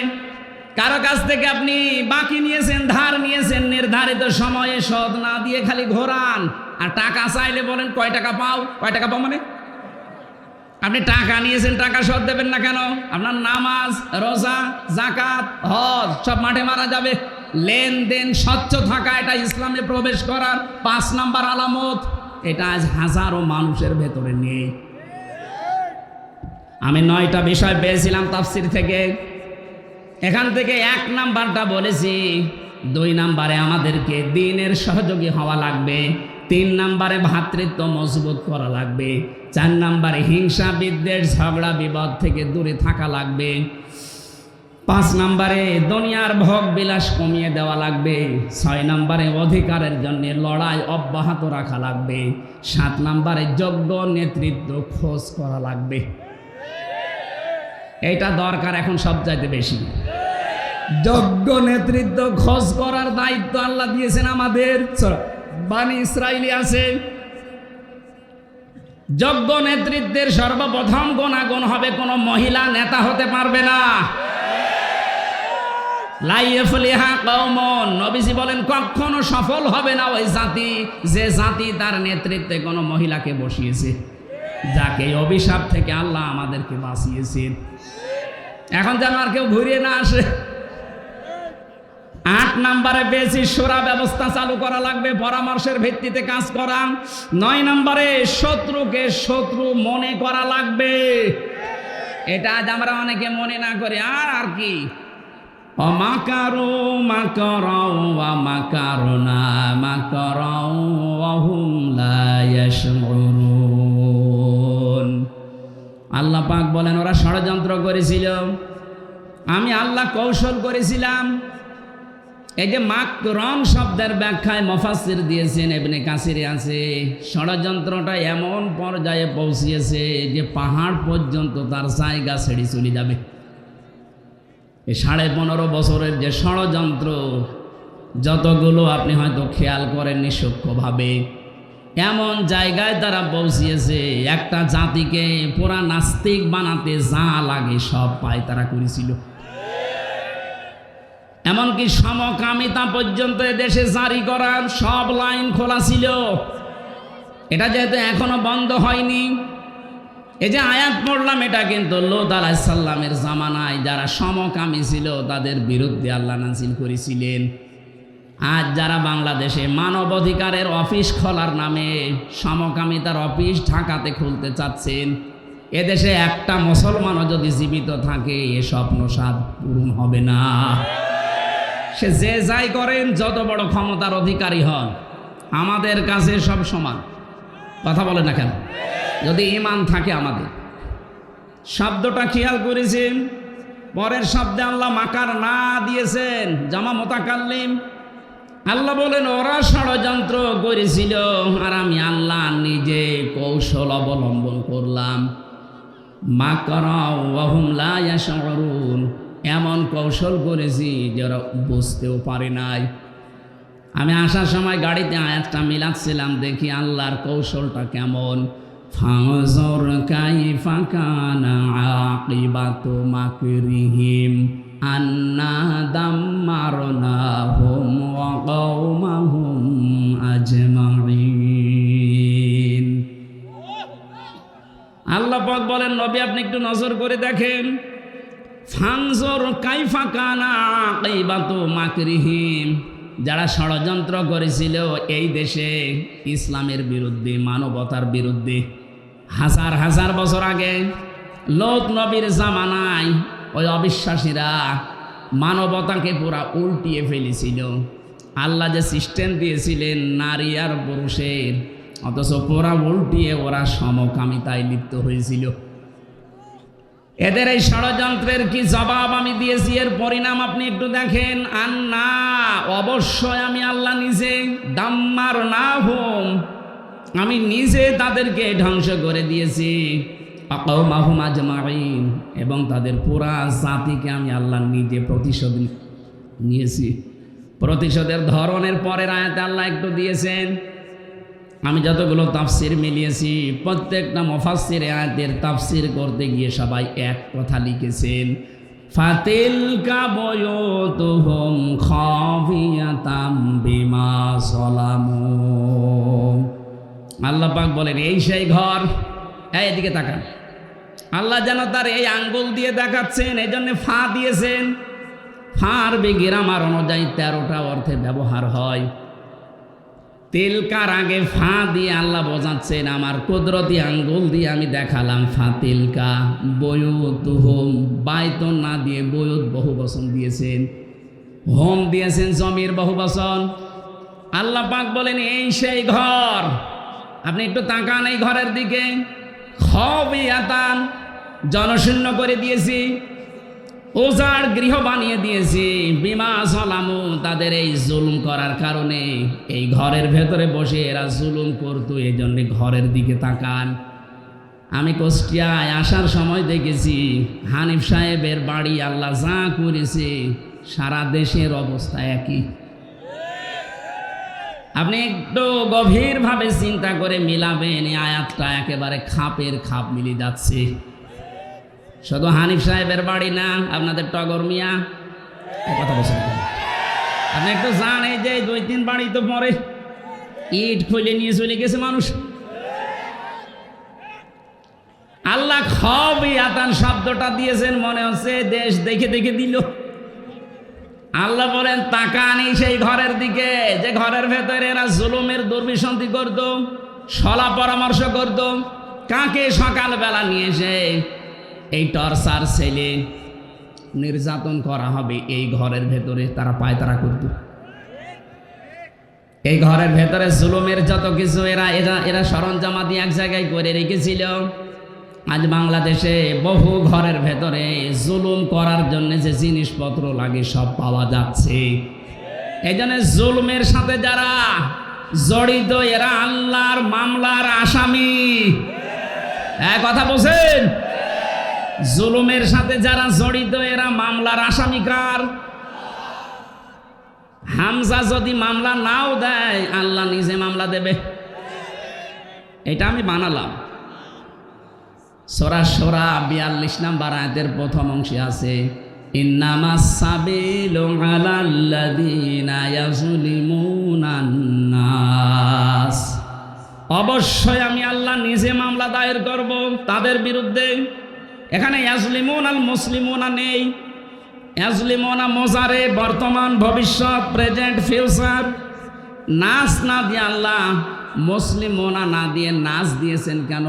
কারো কাছ থেকে আপনি বাকি নিয়েছেন, ধার নিয়েছেন, নির্ধারিত সময়ে শোধ না দিয়ে খালি ঘোরান, আর টাকা চাইলে বলেন কয় টাকা পাও, কয় টাকা পাও মানে আপনি টাকা নিয়েছেন, টাকা শোধ দেবেন না কেন? আপনার নামাজ, রোজা, যাকাত, হজ সব মাঠে মারা যাবে। লেনদেন স্বচ্ছ থাকা, এটা ইসলামে প্রবেশ করার 5 নাম্বার আলামত। এটা আজ হাজারো মানুষের ভেতরে নেই। আমি 9টা বিষয় পেয়েছিলাম তাফসির থেকে, এখান থেকে 1 নাম্বারটা বলেছি। 2 নাম্বারে আমাদেরকে দ্বীনের সহযোগী হওয়া লাগবে। 3 নাম্বারে ভ্রাতৃত্ব মজবুত করা লাগবে। 4 নাম্বারে হিংসা বিদ্বেষ ঝগড়া বিবাদ থেকে দূরে থাকা লাগবে। 5 নাম্বারে দুনিয়ার ভোগ বিলাস কমিয়ে দেওয়া লাগবে। 6 নাম্বারে অধিকারের জন্য লড়াই অব্যাহত রাখা লাগবে। 7 নাম্বারে যোগ্য নেতৃত্ব খোঁজ করা লাগবে। এইটা দরকার এখন সবচাইতে বেশি। যোগ্য নেতৃত্ব খোঁজ করার দায়িত্ব আল্লাহ দিয়েছেন আমাদের। বানি ইসরাইলি আছে, যোগ্য নেতৃত্বের সর্বপ্রথম গুণাগুণ হবে কোন মহিলা নেতা হতে পারবে না। লা ইয়াফলিহা কওমুন, নবীজি বলেন কখনো সফল হবে না ওই জাতি যে জাতি তার নেতৃত্বে কোনো মহিলাকে বসিয়েছে, যাকে অভিশাপ থেকে আল্লাহ আমাদেরকে বাঁচিয়েছেন। এখন যেন আর কেউ ঘুরিয়ে না আসে। 8 নাম্বারে পেয়েছি শোরা ব্যবস্থা চালু করা লাগবে, পরামর্শের ভিত্তিতে কাজ করা। 9 নাম্বারে শত্রুকে শত্রু মনে করা লাগবে। এটা আজ আমরা অনেকে মনে না করে আর কি। অমাকারু মাকারাও ওয়া মাকারনা মাকারাও ওয়া হুম লা ইয়াশউরুন। আল্লাহ পাক বলেন ওরা ষড়যন্ত্র করেছিল, আমি আল্লাহ কৌশল করেছিলাম। এই যে মাকরন শব্দের ব্যাখ্যায় মুফাসসির দিয়েছেন, ইবনে কাসিরে আছে, ষড়যন্ত্রটা এমন পর্যায়ে পৌঁছিয়েছে যে পাহাড় পর্যন্ত তার জায়গা ছেড়ে চলে যাবে। এই 15.5 বছরের যে ষড়যন্ত্র, যতগুলো আপনি হয়তো খেয়াল করেননি সূক্ষ্মভাবে, এমন জায়গায় তারা পৌঁছিয়েছে একটা জাতিকে পুরা নাস্তিক বানাতে যা লাগে সব পায় তারা করেছিল। এমনকি সমকামিতা পর্যন্ত দেশে জারি করার সব লাইন খোলা ছিল। এটা যেহেতু এখনো বন্ধ হয়নি, এই যে আয়াত পড়লাম এটা কিন্তু লূত আলাইহিস সালামের জামানায় যারা সমকামী ছিল তাদের বিরুদ্ধে আল্লাহ নাযিল করেছিলেন। আজ যারা বাংলাদেশে মানব অধিকারের অফিস খোলার নামে সমকামিতার অফিস ঢাকাতে খুলতে চাচ্ছেন, এদেশে একটা মুসলমানও যদি জীবিত থাকে এ স্বপ্ন সাধ পূরণ হবে না। সে যে যাই করেন, যত বড় ক্ষমতার অধিকারী হন, আমাদের কাছে সব সমান। কথা বলে না কেন? যদি ঈমান থাকে আমাদের। শব্দটা খেয়াল করেছেন, পরের শব্দে আল্লাহ মাকার না দিয়েছেন, জামা মুতাকাল্লিম। আল্লাহ বলেন ওরা ষড়যন্ত্র করেছিল আর আমি আল্লাহ নিজে কৌশল অবলম্বন করলাম। মাকারা ওয়া হুম লা ইয়াশউরুন, এমন কৌশল করেছি যারা বুঝতেও পারে নাই। আমি আসার সময় গাড়িতে আয়াতটা মিলাচ্ছিলাম, দেখি আল্লাহর কৌশলটা কেমন। ফানজুর কাইফা কানা আকিবাতু মাকরিহিম আন্না দাম্মারনাহুম ওয়া কওমাহুম আজমাইন। আল্লাহ পাক বলেন নবী আপনি একটু নজর করে দেখেন, ফানজুর কাইফা কানা আকিবাতু মাকরিহিম, যারা ষড়যন্ত্র করেছিল এই দেশে ইসলামের বিরুদ্ধে, মানবতার বিরুদ্ধে, হাজার হাজার বছর আগে লূত নবীর জামানায় ওই অবিশ্বাসীরা মানবতাকে পুরা উল্টিয়ে ফেলেছিল। আল্লাহ যে সিস্টেম দিয়েছিলেন নারী আর পুরুষের, অথচ পুরা উল্টিয়ে ওরা সমকামিতায় লিপ্ত হয়েছিল। এদের এই ষড়যন্ত্রের কি জবাব আমি দিয়েছি, এর পরিণাম আপনি একটু দেখেন। আন্না, অবশ্যই আমি আল্লাহ নিজে, দাম্মার না হোম, আমি নিজে তাদেরকে ধ্বংস করে দিয়েছি। কওমাহুম আজমাইন, এবং তাদের পুরা জাতিকে আমি আল্লাহ নিজে প্রতিশোধ নিয়েছি। প্রতিশোধের ধরনের পরের আয়াতে আল্লাহ একটু দিয়েছেন। আমি যতগুলো তাফসির মিলিয়েছি প্রত্যেকটা মুফাসসির আয়াতের তাফসির করতে গিয়ে সবাই এক কথা লিখেছেন, ফাতিলকা বুয়ুতুহুম খাফিয়াতাম বিমা সালামু। আল্লাহ পাক বলেন এই সেই ঘর, এদিকে তাকান, আল্লাহ যেন তার এই আঙ্গুল দিয়ে দেখাচ্ছেন, এই জন্য ফা দিয়েছেন। ফার গ্রামার অনুযায়ী 13টা অর্থে ব্যবহার হয়। তিলকার আগে ফা দিয়ে আল্লাহ বোঝাচ্ছেন আমার কুদরতি আঙ্গুল দিয়ে আমি দেখালাম। ফা তিলকা বয়ুত হোম, বাইতন না দিয়ে বয়ুত বহু বচন দিয়েছেন, হোম দিয়েছেন জমির বহু বচন। আল্লাহ পাক বলেন এই সেই ঘর। আপনি একটু তাকান এই ঘরের দিকে। খবিয়াতান, জনশূন্য করে দিয়েছি, উজাড় গৃহ বানিয়ে দিয়েছি। বিমা সালামু, তাদের এই জুলুম করার কারণে এই ঘরের ভেতরে বসে এরা জুলুম করতো, এই জন্য ঘরের দিকে তাকান। আমি কুষ্টিয়ায় আসার সময় দেখেছি হানিফ সাহেবের বাড়ি আল্লাহ যা করেছে, সারা দেশের অবস্থা একই। আপনি একটু গভীরভাবে চিন্তা করে মিলাবেন, এই আয়াতটা একেবারে খাপের খাপ মিলে যাচ্ছে। শুধু হানিফ সাহেবের বাড়ি না, আপনাদের টগর মিয়া কথা বলছেন। আপনি একটু জান, এই যে 2-3 বাড়ি তো পরে ইট খুলে নিয়ে চলে গেছে মানুষ। আল্লাহ খবিয়াতান শব্দটা দিয়েছেন, মনে হচ্ছে দেশ দেখে দেখে দিল। আল্লাহ বলেন তাকান এই সেই ঘরের দিকে, যে ঘরের ভেতরে এরা জুলুমের দুর্বিসন্ধি করত, সলা পরামর্শ করত। কাকে সকালবেলা নিয়ে এসে এই টর্চার ছেলে নির্যাতন করা হবে, এই ঘরের ভেতরে তারা পায়তারা করত। এই ঘরের ভেতরে জুলুমের যত কিছু এরা এরা এরা সরঞ্জামাদি এক জায়গায় করে রেখেছিল। আজ বাংলাদেশে বহু ঘরের ভেতরে জুলুম করার জন্য যে জিনিসপত্র লাগে সব পাওয়া যাচ্ছে। এই জন্য জুলুমের সাথে যারা জড়িত এরা আল্লাহর মামলার আসামি। কথা বলছেন, জুলুমের সাথে যারা জড়িত এরা মামলার আসামি। কার? হামজা যদি মামলা নাও দেয়, আল্লাহ নিজে মামলা দেবে। এটা আমি বানালাম। সূরা শুরা 42 নম্বর আয়াতের প্রথম অংশে আছে ইন্নামাস সাবিলু আলাল্লাযীনা ইয়াজলিমুনান নাস। অবশ্যই আমি আল্লাহ নিজে মামলা দায়ের করব তাদের বিরুদ্ধে। এখানে ইয়াজলিমুনাল মুসলিমুনা নেই, ইয়াজলিমুনা মোজারে, বর্তমান, ভবিষ্যৎ, প্রেজেন্ট, ফিউচার। নাস না দিয়ে আল্লাহ মুসলিমুনা না দিয়ে নাস দিয়েছেন কেন?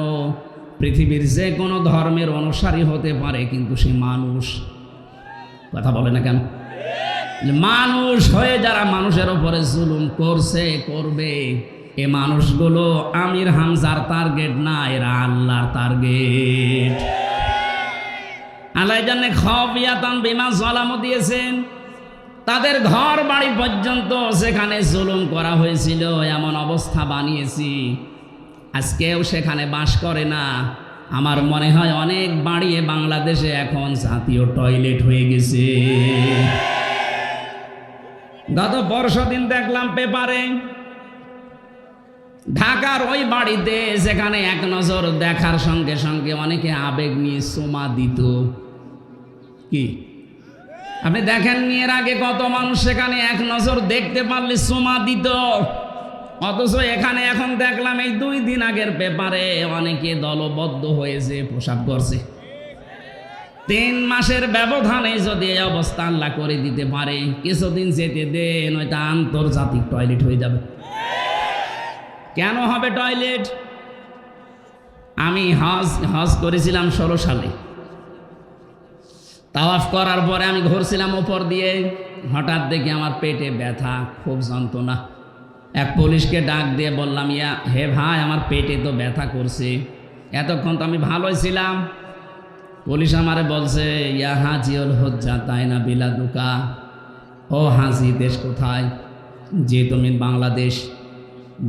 পৃথিবীর যে কোনো ধর্মের অনুসারী হতে পারে, কিন্তু সে মানুষ। কথা বলে না কেন? মানুষ হয়ে যারা মানুষের উপরে জুলুম করছে, করবে, এ মানুষগুলো আমির হামজার টার্গেট না, এরা আল্লাহর টার্গেট। আল্লাহ জানে খবিয়াতান বিমা যালামু দিয়েছেন। তাদের ঘর বাড়ি পর্যন্ত সেখানে জুলুম করা হয়েছিল, এমন অবস্থা বানিয়েছি আজকেও সেখানে বাস করে না। আমার মনে হয় অনেক বাড়িয়ে বাংলাদেশে এখন জাতীয় টয়লেট হয়ে গেছে। গত পরশুদিন দেখলাম পেপারে, ঢাকার ওই বাড়িতে সেখানে এক নজর দেখার সঙ্গে সঙ্গে অনেকে আবেগ নিয়ে চুমা দিত। কি আপনি দেখেননি এর আগে কত মানুষ সেখানে এক নজর দেখতে পারলে চুমা দিত? অথচ এখানে এখন দেখলাম এই 2 দিন আগের পেপারে অনেকে দলবদ্ধ হয়েছে, পোশাক করছে। 3 মাসের ব্যবধানে যদি এই অবস্থা আল্লাহ করে দিতে পারে, কিছুদিন যেতে দেন, ওইটা আন্তর্জাতিক টয়লেট হয়ে যাবে। কেন হবে টয়লেট? আমি হজ করেছিলাম 16 সালে। তাওয়াফ করার পরে আমি ঘুরছিলাম উপর দিয়ে, হঠাৎ দেখি আমার পেটে ব্যথা, খুব যন্ত্রণা। এক পুলিশকে ডাক দিয়ে বললাম, হে ভাই, আমার পেটে তো ব্যথা করছে। এতক্ষণ তো আমি ভালোই ছিলাম। পুলিশ আমারে বলছে, ইয়া হাজিউল হুজ্জা তাই না বিলাদুকা। ও হাজি, দেশ কোথায়? যে তুমি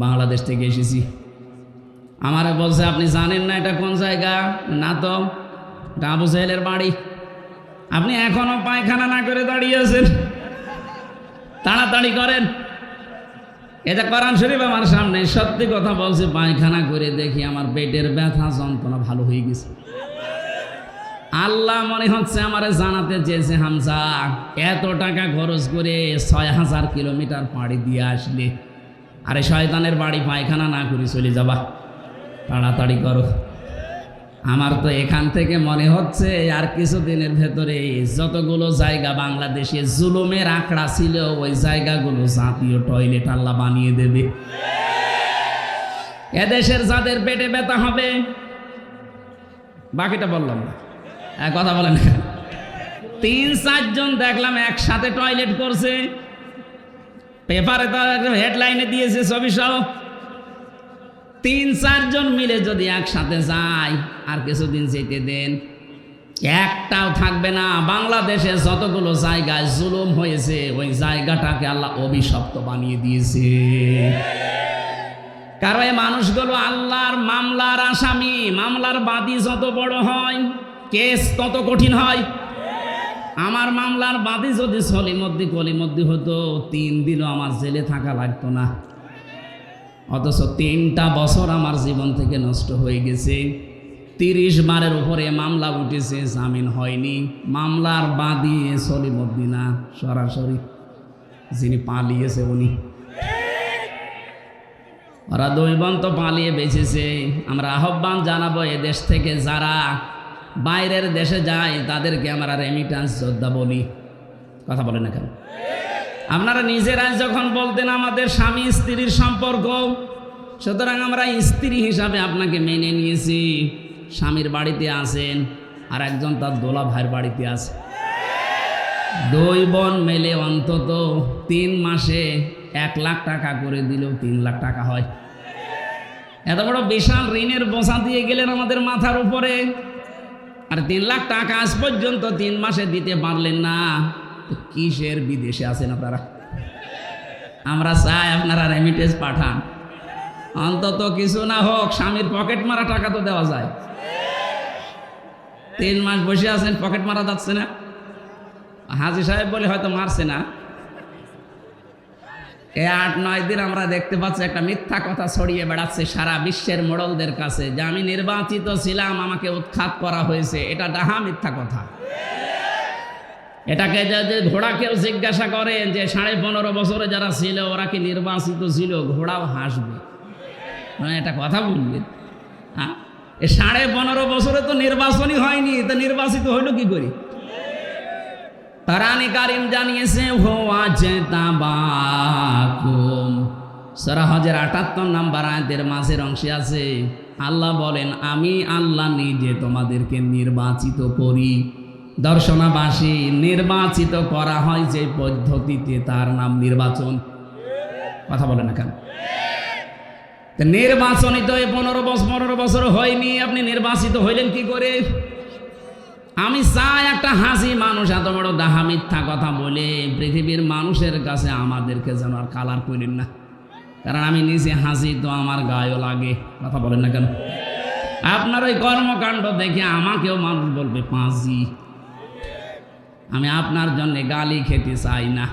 বাংলাদেশ থেকে এসেছি। আমারে বলছে, আপনি জানেন না এটা কোন জায়গা? না তো, এটা আবু জাহেলের বাড়ি। আপনি এখনো পায়খানা না করে দাঁড়িয়ে আছেন, তাড়াতাড়ি করেন। এটা কোরআন শরীফ আমার সামনে, সত্যি কথা বলছে। পায়খানা করে দেখি আমার পেটের ব্যথা যন্ত্রণা ভালো হয়ে গেছে। আল্লাহ মনে হচ্ছে আমারে জানাতে চেয়েছে, হামজা, এত টাকা খরচ করে 6000 কিলোমিটার পাড়ি দিয়ে আসলে, আরে শয়তানের বাড়ি পায়খানা না করে চলে যাবা, তাড়াতাড়ি করো। আমার তো এখান থেকে মনে হচ্ছে আর কিছুদিনের ভেতরে যতগুলো জায়গা বাংলাদেশে জুলুমের আঁকড়া ছিল ওই জায়গাগুলো জাতীয় টয়লেট আল্লাহ বানিয়ে দেবে। এদেশের যাদের পেটে ব্যথা হবে, বাকিটা বললাম না, কথা বলেন। 3-4 জন দেখলাম একসাথে টয়লেট করছে, পেপারে তার হেডলাইনে দিয়েছে ছবি সহ। 3-4 জন মিলে যদি একসাথে যায়, আর কিছুদিন যেতে দেন, একটাও থাকবে না। বাংলাদেশে যতগুলো জায়গায় জুলুম হয়েছে ওই জায়গাটাকে আল্লাহ অভিশপ্ত বানিয়ে দিয়েছে। কারণ এই মানুষগুলো আল্লাহর মামলার আসামি। মামলার বাদী যত বড় হয়, কেস তত কঠিন হয়। আমার মামলার বাদী যদি সলিমদ্দি কলিমদ্দি হতো, 3 দিনও আমার জেলে থাকা লাগতো না। অথচ 3টা বছর আমার জীবন থেকে নষ্ট হয়ে গেছে। 30 বারের উপরে মামলা উঠেছে, জামিন হয়নি। মামলার বাদী সলিমদ্দি না, সরাসরি যিনি পালিয়েছে উনি। ওরা 2 বোন তো পালিয়ে বেঁচেছে। আমরা আহ্বান জানাবো, এদেশ থেকে যারা বাইরের দেশে যায় তাদেরকে আমরা রেমিটান্স যোদ্ধা বলি। কথা বলেন না কেন? আপনারা নিজেরাই যখন বলতেন আমাদের স্বামী স্ত্রীর সম্পর্ক, সুতরাং আমরা স্ত্রী হিসাবে আপনাকে মেনে নিয়েছি। স্বামীর বাড়িতে আছেন, আর একজন তার দোলা ভাইয়ের বাড়িতে আছে। 2 বোন মেলে অন্তত 3 মাসে 1 লাখ টাকা করে দিলেও 3 লাখ টাকা হয়। এত বড় বিশাল ঋণের বোঝা দিয়ে গেলেন আমাদের মাথার উপরে, আর 3 লাখ টাকা আজ পর্যন্ত 3 মাসে দিতে পারলেন না। কিসের বিদেশে আছেন আপনারা? আমরা চাই আপনারা রেমিটেন্স পাঠান, অন্তত কিছু না হোক স্বামীর পকেট মারা টাকা তো দেওয়া যায়। 3 মাস বসে আছেন, পকেট মারা যাচ্ছে না। হাজি সাহেব বলে হয়তো মারছে না। এই 8-9 দিন আমরা দেখতে পাচ্ছি একটা মিথ্যা কথা ছড়িয়ে বেড়াচ্ছে সারা বিশ্বের মোড়লদের কাছে, যে আমি নির্বাচিত ছিলাম, আমাকে উৎখাত করা হয়েছে। এটা ডাহা মিথ্যা কথা। এটাকে যে ঘোড়াকেও জিজ্ঞাসা করেন যে 15.5 বছরে যারা ছিল ওরা কি নির্বাচিত ছিল, ঘোড়াও হাসবে। মানে এটা কথা বললেন? হ্যাঁ, 15.5 বছরে তো নির্বাচনই হয়নি, তো নির্বাচিত হইল কি করি? কোরআনে কারীম জানিয়েছে, হুয়া জিতাবাকুম। সূরা হজের 78 নম্বর আয়াতের মাঝের অংশে আছে, আল্লাহ বলেন, আমি আল্লাহ নিজে তোমাদেরকে নির্বাচিত করি। দর্শনাবাসী নির্বাচিত করা হয় যে পদ্ধতিতে, তার নাম নির্বাচন। কথা বলে না কেন? নির্বাচনই তো 15 বছর হয়নি, আপনি নির্বাচিত হইলেন কি করে? আমি চাই একটা হাসি মানুষ এত বড় ডাহা মিথ্যা কথা বলে পৃথিবীর মানুষের কাছে আমাদেরকে যেন আর কালার করেন না। কারণ আমি নিজে হাসি তো আমার গায়েও লাগে। কথা বলেন না কেন? আপনার ওই কর্মকাণ্ড দেখে আমাকেও মানুষ বলবে পাঁচি। আমি আপনার জন্য গালি খেতে চাই না।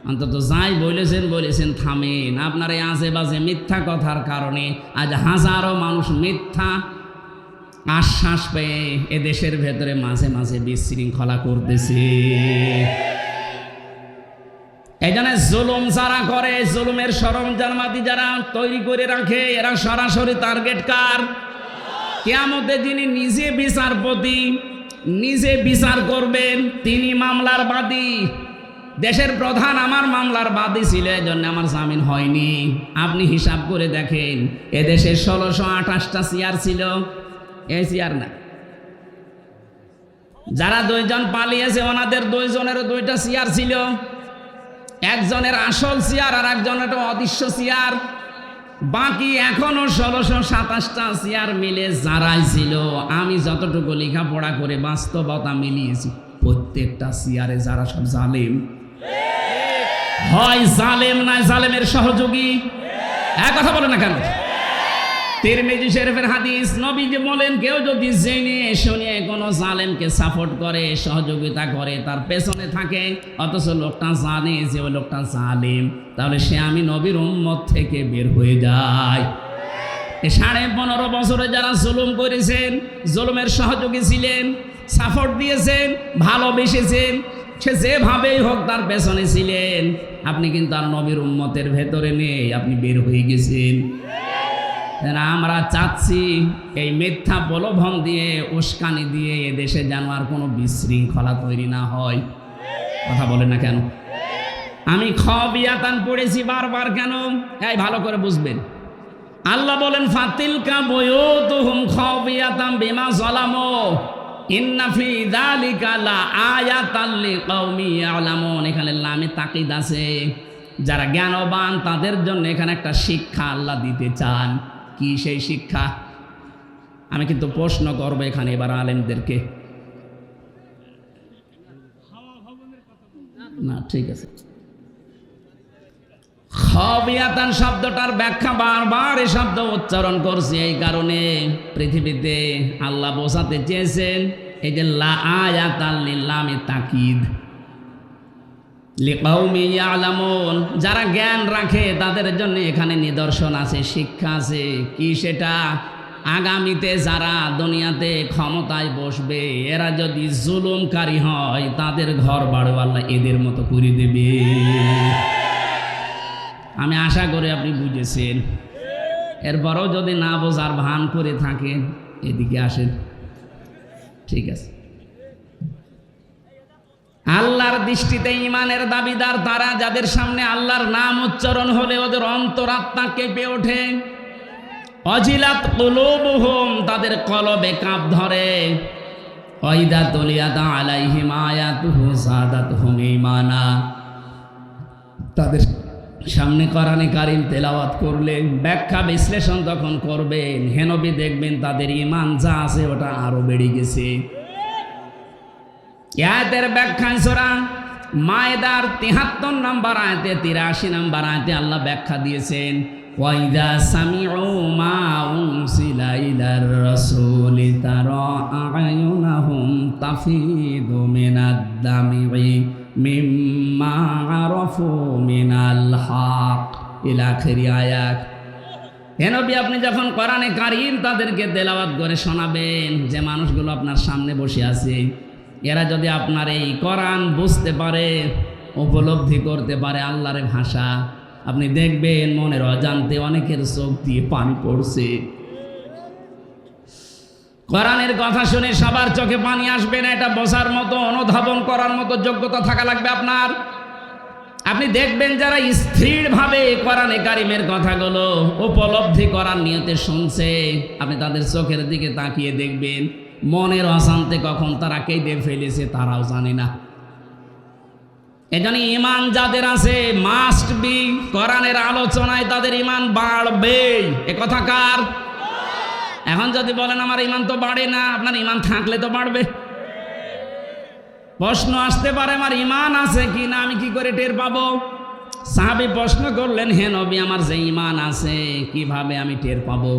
অন্তত যাই বলেছেন থামেন। আপনার এই আশেপাশে মিথ্যা কথার কারণে আজ হাজারো মানুষ মিথ্যা আশ্বাস পেয়ে এদেশের ভেতরে মাঝে মাঝে বিশৃঙ্খলা করতেছে। এই জন্য জুলুম যারা করে, জুলুমের সরঞ্জামাদি যারা তৈরি করে রাখে, এরা সরাসরি টার্গেট কার? কিয়ামতে যিনি নিজে বিচারপতি, নিজে বিচার করবেন, তিনি মামলার বাদী। দেশের প্রধান আমার মামলার বাদী ছিল, এজন্য আমার জামিন হয়নি। আপনি হিসাব করে দেখেন, এদেশে 1628টা চেয়ার ছিল, এই চেয়ার না। যারা 2 জন পালিয়েছে ওনাদের 2 জনেরও 2টা চেয়ার ছিল। একজনের আসল চেয়ার আর একজনের অদৃশ্য চেয়ার। বাকি এখনো 1627টা চেয়ার মিলে যারাই ছিল, আমি যতটুকু লেখাপড়া করে বাস্তবতা মিলিয়েছি, প্রত্যেকটা চেয়ারে যারা সব জালেম, হয় জালেম না জালেমের সহযোগী। এক কথা বলে না কেন? তিরমিজি শরীফের হাদিস, নবীজি বলেন, কেউ যদি জেনে শুনে কোনো জালেমকে সাপোর্ট করে, সহযোগিতা করে, তার পেছনে থাকে, অথচ লোকটা জানে যে ওই লোকটা জালেম, তাহলে সে আমি নবীর উম্মত থেকে বের হয়ে যায়। 15.5 বছরে যারা জুলুম করেছেন, জুলুমের সহযোগী ছিলেন, সাপোর্ট দিয়েছেন, ভালোবেসেছেন, সে যেভাবেই হোক তার পেছনে ছিলেন, আপনি কিন্তু আর নবীর উম্মতের ভেতরে নেই, আপনি বের হয়ে গেছেন। আমরা চাচ্ছি এই মিথ্যা প্রলোভন দিয়ে উস্কানি দিয়ে এদেশে যেন আর কোনো বিশৃঙ্খলা তৈরি না হয়। কথা বলে না কেন? আমি খাবিয়াতান পড়েছি বারবার কেন? এই ভালো করে বুঝবেন। আল্লাহ বলেন ফাতিলকা বুয়ুতুহুম খাবিয়াতাম বিমা যালামু ইন্না ফি যালিকা লা আয়াতাল লিকাউমি ইয়ালামুন। এখানে লামে তাকিদ আছে, যারা জ্ঞানবান তাদের জন্য এখানে একটা শিক্ষা আল্লাহ দিতে চান। কি সেই শিক্ষা? আমি কিন্তু প্রশ্ন করবো এখানে এবার আলেমদেরকে। না ঠিক আছে, খাবিয়াতান শব্দটার ব্যাখ্যা বারবার এই শব্দ উচ্চারণ করছি এই কারণে, পৃথিবীতে আল্লাহ বোঝাতে চেয়েছেন এই যে লা আয়াতাল লিল্লামে তাকিদ লিকাউমি ইয়ালামুন, যারা জ্ঞান রাখে তাদের জন্য এখানে নিদর্শন আছে, শিক্ষা আছে। কি সেটা? আগামীতে যারা দুনিয়াতে ক্ষমতায় বসবে এরা যদি জুলুমকারী হয় তাদের ঘর বাড়ি আল্লাহ এদের মতো করে দেবে। আমি আশা করি আপনি বুঝেছেন। এরপরও যদি না বোঝার ভান করে থাকেন এদিকে আসেন, ঠিক আছে। আল্লাহর দৃষ্টিতে ইমানের দাবিদার তারা যাদের সামনে আল্লাহর নাম উচ্চারণ হলে ওদের অন্তরাত্মা কেঁপে ওঠে। অজিলাত কুলুবুহুম, তাদের কলবে কাঁপ ধরে। ওয়াইদা তুলিয়াত আলাইহিম আয়াতুহু যাদাতহুম ঈমানা, তাদের সামনে কোরআনে কারীম তেলাওয়াত করলে ব্যাখ্যা বিশ্লেষণ তখন করবেন, হে নবী দেখবেন তাদের ঈমান যা আছে ওটা আরো বেড়ে গেছে। আয়াতের ব্যাখ্যা সূরা মায়েদার ৭৩ নম্বর আয়াতে ৮৩ নম্বর আয়াতে আল্লাহ ব্যাখ্যা দিয়েছেন ওয়াইদা সামিউ মা উনসিলা ইলার রাসূলি তারা আয়ুনাহুম তাফিদু মিনাদ দামি মিম্মা আরাফু মিনাল হক ইলা আখিরি আয়াত। হে নবী আপনি যখন কোরআনে কারীম তাদেরকে তেলাওয়াত করে শোনাবেন, যে মানুষগুলো আপনার সামনে বসে আছে এরা যদি আপনার এই কোরআন বুঝতে পারে, উপলব্ধি করতে পারে আল্লাহর ভাষা, আপনি দেখবেন মনের অজান্তে অনেকের চোখ দিয়ে পানি পড়ছে। কোরআনের কথা শুনে সবার চোখে পানি আসবে না, এটা বোঝার মতো অনুধাবন করার মতো যোগ্যতা থাকা লাগবে আপনার। আপনি দেখবেন যারা স্থিরভাবে কোরআনে কারীমের কথাগুলো উপলব্ধি করার নিয়তে শুনছে, আপনি তাদের চোখের দিকে তাকিয়ে দেখবেন মনের অশান্তি কখন তারা কেঁদে ফেলেছে তারাও জানে না। এজন্য ঈমান যাদের আছে মাস্ট বি কোরআনের আলোচনায় তাদের ঈমান বাড়বে। এ কথা কার? এখন যদি বলেন আমার ঈমান তো বাড়ে না, আপনার ঈমান থাকলে তো বাড়বে। প্রশ্ন আসতে পারে আমার ঈমান আছে কি না আমি কি করে টের পাবো? সাহাবী প্রশ্ন করলেন হে নবী আমার যে ঈমান আছে কিভাবে আমি টের পাবো?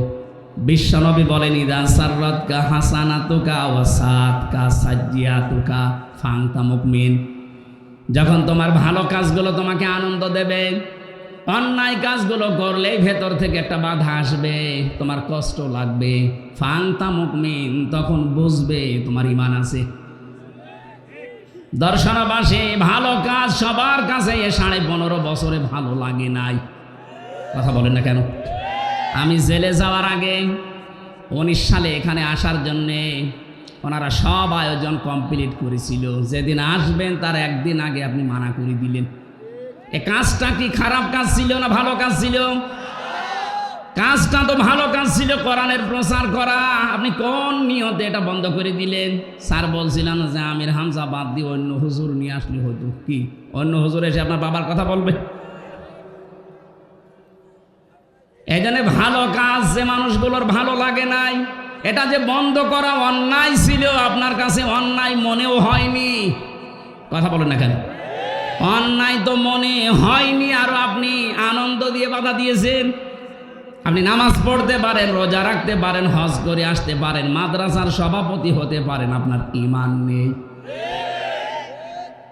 বিশ্বনবী বলেন ইদা সাররাতকা হাসানাতুকা ওয়া সাতকা সাজ্জিয়াতুকা ফান্তা মুমিন, যখন তোমার ভালো কাজগুলো তোমাকে আনন্দ দেবে, অন্যায় কাজগুলো করলেই ভেতর থেকে একটা বাধা আসবে, তোমার কষ্ট লাগবে, ফান্তা মুমিন, তখন বুঝবে তোমার ঈমান আছে। দর্শনবাসী ভালো কাজ সবার কাছে 15.5 বছরে ভালো লাগে নাই। কথা বলেন না কেন? আমি জেলে যাওয়ার আগে 19 সালে এখানে আসার জন্যে ওনারা সব আয়োজন কমপ্লিট করেছিল, যেদিন আসবেন তার একদিন আগে আপনি মানা করে দিলেন। এ কাজটা কি খারাপ কাজ ছিল না ভালো কাজ ছিল? কাজটা তো ভালো কাজ ছিল, কোরআনের প্রচার করা। আপনি কোন নিয়তে এটা বন্ধ করে দিলেন? স্যার বলছিলেন যে আমির হামজা বাদ দিয়ে অন্য হুজুর নিয়ে আসলে হতো। কি অন্য হুজুর এসে আপনার বাবার কথা বলবে? এই জন্য ভালো কাজ যে মানুষগুলোর ভালো লাগে নাই, এটা যে বন্ধ করা অন্যায় ছিল, আপনার কাছে অন্যায় মনেও হয়নি। কথা বলেন না কেন? অন্যায় তো মনে হয়নি, আর আপনি আনন্দ দিয়ে বাধা দিয়েছেন। আপনি নামাজ পড়তে পারেন, রোজা রাখতে পারেন, হজ করে আসতে পারেন, মাদ্রাসার সভাপতি হতে পারেন, আপনার ঈমান নেই।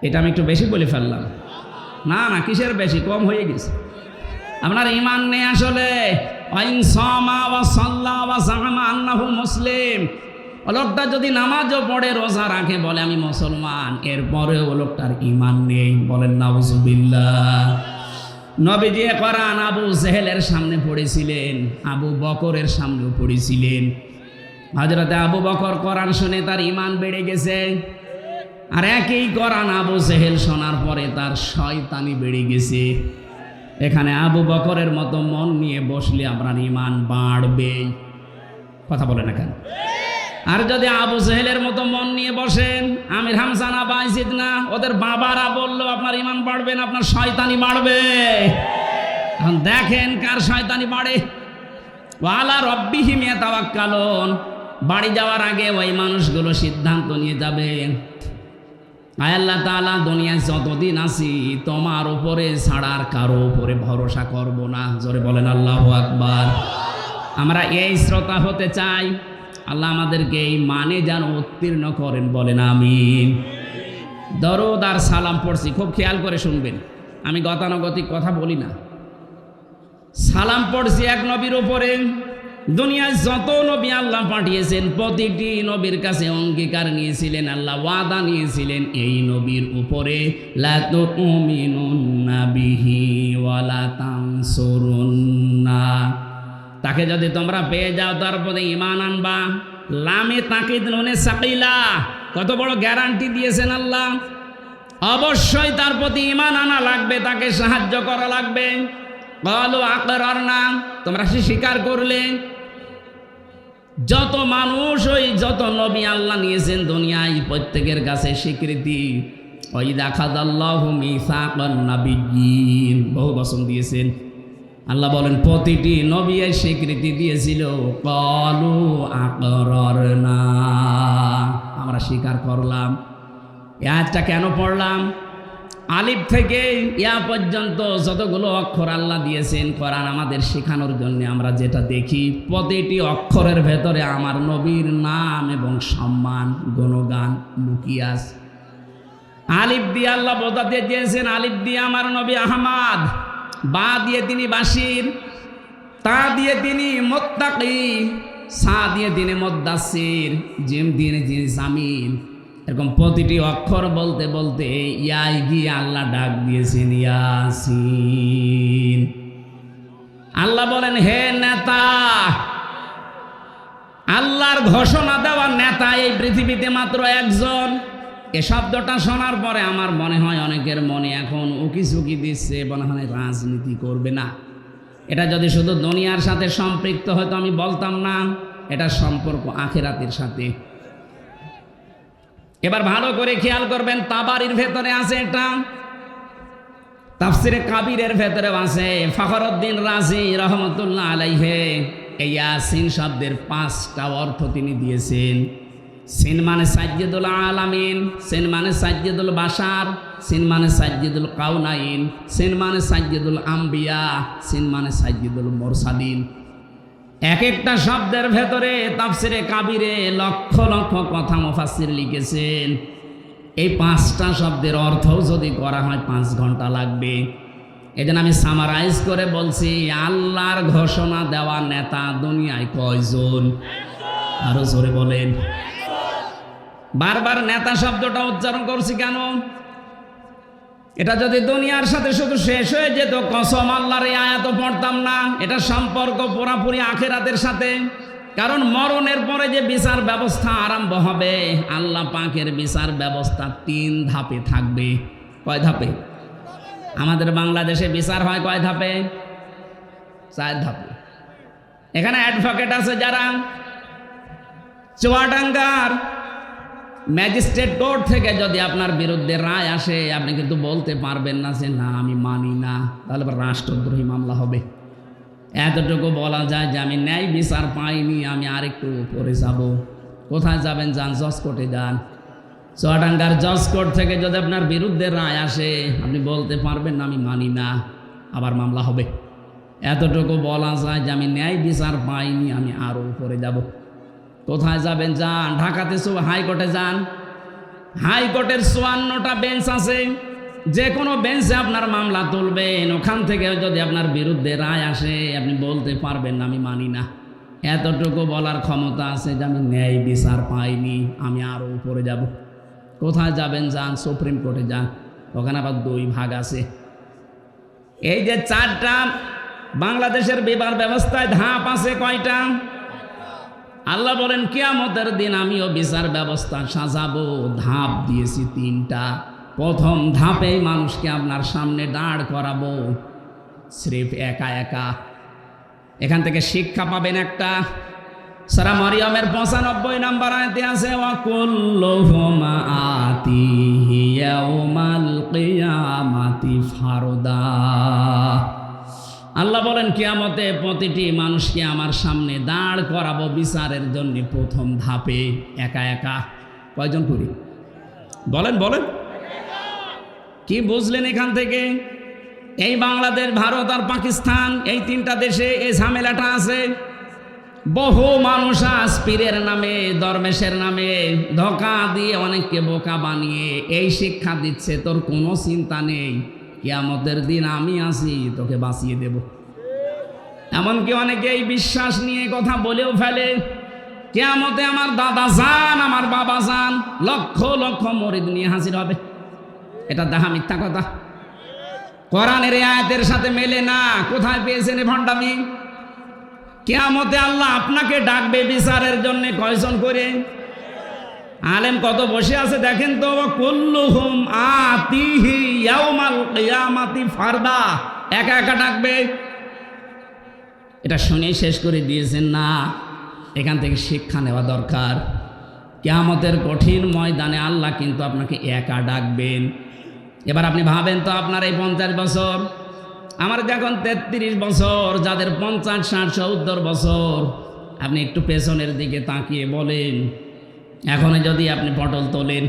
এটা আমি একটু বেশি বলে ফেললাম। না না, কিসের বেশি, কম হয়ে গেছে। আপনার ঈমান নেই আসলে। মুসলিম, ও লোকটা যদি নামাজও পড়ে রোজা রাখে বলে আমি মুসলমান, এরপরে ও লোকটার ঈমান নেই। বলেন নাউজুবিল্লাহ। নবীজি কোরআন আবু জেহেলের সামনে পড়েছিলেন, আবু বকরের সামনেও পড়েছিলেন। হযরতে আবু বকর কোরআন শুনে তার ঈমান বেড়ে গেছে, আর একই কোরআন আবু জেহেল শোনার পরে তার শয়তানি বেড়ে গেছে। এখানে আবু বকরের মতো মন নিয়ে বসলে আপনার ঈমান বাড়বে, কথা বলে না কেন? আর যদি আবু জেহেলের মতো মন নিয়ে বসেন, আমির হামজা না বাইজিদ না, ওদের বাবারা বললো আপনার ঈমান বাড়বে না, আপনার শয়তানি বাড়বে। এখন দেখেন কার শয়তানি বাড়ে। ওয়ালা রব্বিহিম ইয়াতাওয়াক্কালুন। বাড়ি যাওয়ার আগে ওই মানুষগুলো সিদ্ধান্ত নিয়ে যাবে, আয় আল্লাহ তাআলা, দুনিয়ায় যতদিন আছি তোমার উপরে ছাড়ার কারো উপরে ভরসা করব না। জোরে বলেন আল্লাহু আকবার। আমরা এই শ্রোতা হতে চাই, আল্লাহ আমাদেরকে এই মানে যেন উত্তীর্ণ করেন, বলেন আমিন। দরুদ আর সালাম পড়ছি, খুব খেয়াল করে শুনবেন, আমি গতানুগতিক কথা বলি না। সালাম পড়ছি এক নবীর উপরে। দুনিয়ায় যত নবী আল্লাহ পাঠিয়েছেন প্রতিটি নবীর কাছে অঙ্গীকার নিয়েছিলেন, আল্লাহ ওয়াদা নিয়েছিলেন এই নবীর উপরে লা তুমিনুন্না বিহি ওয়ালা তানসুরুন্না, তাকে যদি তোমরা পেয়ে যাও তারপরে ঈমান আনবা। লামে তাকিদ নুনে সাকিলা, কত বড় গ্যারান্টি দিয়েছেন আল্লাহ। অবশ্যই তার প্রতি ঈমান আনা লাগবে, তাকে সাহায্য করা লাগবে। ক্বালু আকরারনা, তোমরা স্বীকার করলে। যত মানুষ, ওই যত নবী আল্লাহ নিয়েছেন দুনিয়ায়, প্রত্যেকের কাছে স্বীকৃতি। ওয়াইযা খাযাল্লাহু মিসাকান নাবিয়্যিন, বহু বচন দিয়েছেন। আল্লাহ বলেন প্রতিটি নবী এই স্বীকৃতি দিয়েছিল, ক্বালু আকরারনা, আমরা স্বীকার করলাম। এই আয়াতটা কেন পড়লাম? আলিফ থেকে ইয়া পর্যন্ত যতগুলো অক্ষর আল্লাহ দিয়েছেন কোরআন আমাদের শেখানোর জন্য, আমরা যেটা দেখি প্রতিটি অক্ষরের ভেতরে আমার নবীর নাম এবং সম্মান গুণগান লুকিয়ে আছে। আলিফ দিয়ে আল্লাহ বোঝাতে চেয়েছেন, আলিফ দিয়ে আমার নবী আহমদ, বা দিয়ে তিনি বাশির, তা দিয়ে তিনি মুত্তাকি, সা দিয়ে তিনি মুদ্দাসির, জিম দিয়ে তিনি জামিন। এরকম প্রতিটি অক্ষর বলতে বলতে ইয়াই গিয়ে আল্লাহ ডাক দিয়েছেন ইয়াসিন। আল্লাহ বলেন হে নেতা, আল্লাহর ঘোষণা দেওয়ার নেতা এই পৃথিবীতে মাত্র একজন। এ শব্দটা শোনার পরে আমার মনে হয় অনেকের মনে এখন উকিঝুঁকি দিচ্ছে, মনে হয় রাজনীতি করবে না। এটা যদি শুধু দুনিয়ার সাথে সম্পৃক্ত হয়তো আমি বলতাম না, এটা সম্পর্ক আখিরাতের সাথে। এবার ভালো করে খেয়াল করবেন, তাবারির ভেতরে আছে এটা, তাফসিরে কাবিরের ভেতরে আছে। ফখরুদ্দিন রাজি রহমতুল্লাহ আলাইহি এই ইয়াসিন শব্দের 5টা অর্থ তিনি দিয়েছেন। সিন মানে সাজ্জিদুল আলামিন, সিন মানে সাজ্জিদুল বাশার, সিন মানে সাজ্জিদুল কাউনাইন, সিন মানে সাজ্জিদুল আম্বিয়া, সিন মানে সাজ্জিদুল মুরসালিন। এক একটা শব্দের ভেতরে তাফসিরে কাবিরে লক্ষ লক্ষ কথা মুফাসসির লিখেছেন। এই 5টা শব্দের অর্থও যদি করা হয় 5 ঘন্টা লাগবে। এজন্য আমি সামারাইজ করে বলছি, আল্লাহর ঘোষণা দেওয়া নেতা দুনিয়ায় কয়জন? আরো জোরে বলেন। বারবার নেতা শব্দটা উচ্চারণ করছি কেন? এটা যদি দুনিয়ার সাথে শুধু শেষ হয়ে যেত, কসম আল্লাহর এই আয়াত পড়তাম না। এটা সম্পর্ক পুরাপুরি আখিরাতের সাথে। কারণ মরণের পরে যে বিচার ব্যবস্থা আরম্ভ হবে, আল্লাহ পাকের বিচার ব্যবস্থা 3 ধাপে থাকবে। কয় ধাপে? আমাদের বাংলাদেশে বিচার হয় কয় ধাপে? 4 ধাপে। এখানে অ্যাডভোকেট আছে যারা চুয়াডাঙ্গার ম্যাজিস্ট্রেট কোর্ট থেকে যদি আপনার বিরুদ্ধে রায় আসে, আপনি কিন্তু বলতে পারবেন না যে না আমি মানি না, তাহলে রাষ্ট্রদ্রোহী মামলা হবে। এতটুকু বলা যায় যে আমি ন্যায় বিচার পাইনি, আমি আরেকটু উপরে যাব। কোথায় যাবেন? যান জজ কোর্টে যান। চুয়াডাঙ্গার জজ কোর্ট থেকে যদি আপনার বিরুদ্ধে রায় আসে, আপনি বলতে পারবেন না আমি মানি না, আবার মামলা হবে। এতটুকু বলা যায় যে আমি ন্যায় বিচার পাইনি, আমি আরও উপরে যাব। কোথায় যাবেন? যান ঢাকাতে হাইকোর্টে যান। হাইকোর্টের 54টা বেঞ্চ আছে, যে কোনো বেঞ্চে আপনার মামলা তুলবেন। ওখান থেকে যদি আপনার বিরুদ্ধে রায় আসে, আপনি বলতে পারবেন না আমি মানি না। এতটুকু বলার ক্ষমতা আছে যে আমি ন্যায় বিচার পাইনি, আমি আরও উপরে যাব। কোথায় যাবেন? যান সুপ্রিম কোর্টে যান। ওখানে আবার 2 ভাগ আছে। এই যে 4টা বাংলাদেশের বিবাহ ব্যবস্থায় ধাপ আছে কয়টা? আল্লাহ বলেন কিয়ামতের দিন আমিও বিচার ব্যবস্থা সাজাবো, ধাপ দিয়েছি 3টা। প্রথম ধাপেই মানুষকে আপনার সামনে দাঁড় করাবো স্রেফ একা একা। এখান থেকে শিক্ষা পাবেন একটা, সূরা মারিয়ামের 95 নম্বর আয়াতে আছে ওয়া কুল্লুহুম আতিহি ইয়াউমাল কিয়ামাতি ফারদা। আল্লাহ বলেন কিয়ামতে প্রতিটি মানুষকে আমার সামনে দাঁড় করাবো বিচারের জন্য প্রথম ধাপে একা একা। কয়জন করি বলেন বলেন? কি বুঝলেন এখান থেকে? এই বাংলাদেশ, ভারত আর পাকিস্তান, এই 3টা দেশে এই ঝামেলাটা আছে। বহু মানুষ আজ পীরের নামে, দরবেশের নামে ধোঁকা দিয়ে অনেককে বোকা বানিয়ে এই শিক্ষা দিচ্ছে, তোর কোনো চিন্তা নেই, কিয়ামতের দিন আমি আছি, তোকে বাঁচিয়ে দেব। এমনকি অনেকে এই বিশ্বাস নিয়ে কথা বলেও ফেলে, কিয়ামতে আমার দাদা যান, আমার বাবা যান, লক্ষ লক্ষ মুরিদ নিয়ে হাজির হবে। এটা দেখা মিথ্যা কথা, কোরআনের আয়াতের সাথে মেলে না। কোথায় পেয়েছেন এই ভণ্ডামি? কিয়ামতে আল্লাহ আপনাকে ডাকবে বিচারের জন্য কয়জন করে? আলেম কত বসে আছে দেখেন তো। কুল্লুহুম আতিহি ইয়াউমাল কিয়ামাতি ফারদা, একা একা ডাকবে। এটা শুনে শেষ করে দিয়েছেন না? এখান থেকে শিক্ষা নেওয়া দরকার। কিয়ামতের কঠিন ময়দানে আল্লাহ কিন্তু আপনাকে একা ডাকবেন। এবার আপনি ভাবেন তো, আপনার এই 50 বছর, আমার যখন 33 বছর, যাদের 50, 60, 70 বছর, আপনি একটু পেছনের দিকে তাকিয়ে বলেন, এখনো যদি আপনি পটল তোলেন,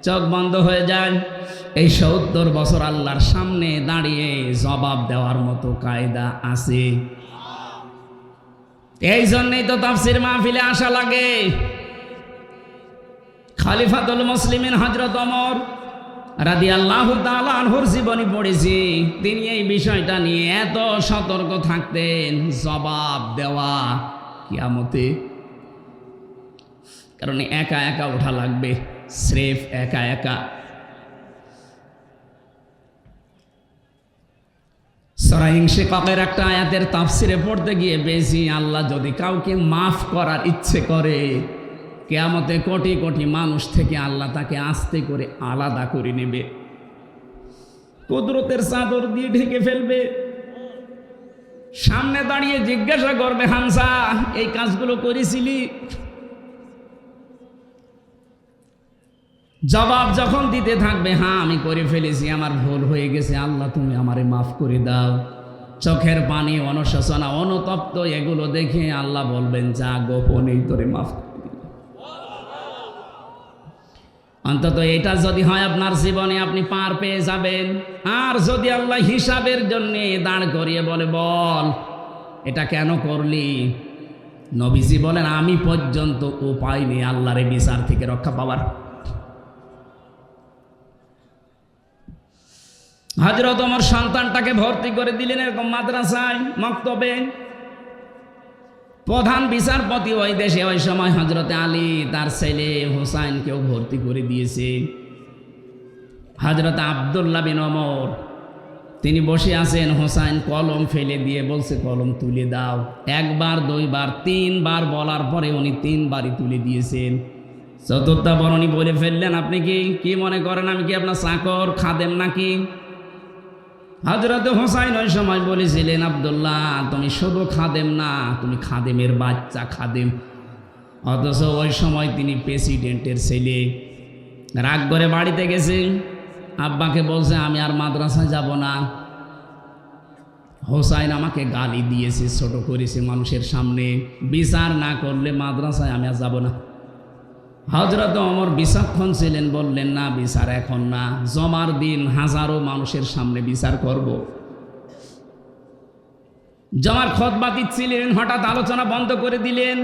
চোখ বন্ধ হয়ে যায়, এই 70 বছর আল্লাহর সামনে দাঁড়িয়ে জবাব দেওয়ার মতো কায়দা আছে? এই জন্যই তো তাফসীর মাহফিলে আসা লাগে। খলিফাতুল মুসলিমিন হযরত ওমর রাদিয়াল্লাহু তাআলা আনহুর জীবনী পড়েছি। তিনি এই বিষয়টা নিয়ে এত সতর্ক থাকতেন, জবাব দেওয়া কিয়ামতে। কারণ একা একা ওঠা লাগবে, স্রেফ একা একা। সূরা ইনশিকাকের একটা আয়াতের তাফসিরে পড়তে গিয়ে বেশি, আল্লাহ যদি কাউকে মাফ করার ইচ্ছে করে, কিয়ামতে কোটি কোটি মানুষ থেকে আল্লাহ তাকে আস্তে করে আলাদা করে নেবে, কুদরতের চাদর দিয়ে ঢেকে ফেলবে। সামনে দাঁড়িয়ে জিজ্ঞাসা করবে, হামজা এই কাজগুলো করেছিলি? জবাব যখন দিতে থাকবে, হ্যাঁ আমি করে ফেলেছি, আমার ভুল হয়ে গেছে, আল্লাহ তুমি আমারে মাফ করে দাও, চোখের পানি, অনুশোচনা, অনুতপ্ত এগুলো দেখে আল্লাহ বলবেন, যা গোপনেই তোরে মাফ করে দিলাম। অন্তত এটা যদি হয় আপনার জীবনে, আপনি পার পেয়ে যাবেন। আর যদি আল্লাহ হিসাবের জন্য দাঁড় করিয়ে বলে, বল এটা কেন করলি, নবীজি বলেন আমি পর্যন্ত উপায় নেই আল্লাহর বিচার থেকে রক্ষা পাওয়ার। হযরত ওমর সন্তানটাকে ভর্তি করে দিলেন এরকম মাদ্রাসায়, মক্তবে। প্রধান বিচারপতি ওই দেশে ওই সময় হযরতে আলী, তার ছেলে হোসাইনকেও ভর্তি করে দিয়েছে। হযরত আব্দুল্লাহ বিন ওমর তিনি বসে আছেন, হোসাইন কলম ফেলে দিয়ে বলছে কলম তুলে দাও। একবার, দুইবার, 3বার বলার পরে উনি 3বারই তুলে দিয়েছেন। চতুর্থবার উনি বলে ফেললেন, আপনি কি মনে করেন আমি কি আপনার চাকর, খাদেম নাকি? হযরত হোসাইন ওই সময় বলেছিলেন, আব্দুল্লাহ তুমি শুধু খাদেম না, তুমি খাদেমের বাচ্চা, খাদেম। অথচ ওই সময় তিনি প্রেসিডেন্টের ছেলে। রাগ করে বাড়িতে গেছে, আব্বাকে বলছে আমি আর মাদ্রাসায় যাব না। হোসাইন আমাকে গালি দিয়েছে, ছোট করেছে মানুষের সামনে, বিচার না করলে মাদ্রাসায় আমি আর যাব না। হযরত ওমর বিচক্ষণ ছিলেন, বললেন না বিচার এখন না, জমার দিন হাজারো মানুষের সামনে বিচার করব। জমার খুতবা দিচ্ছিলেন, হঠাৎ আলোচনা বন্ধ করে দিলেন,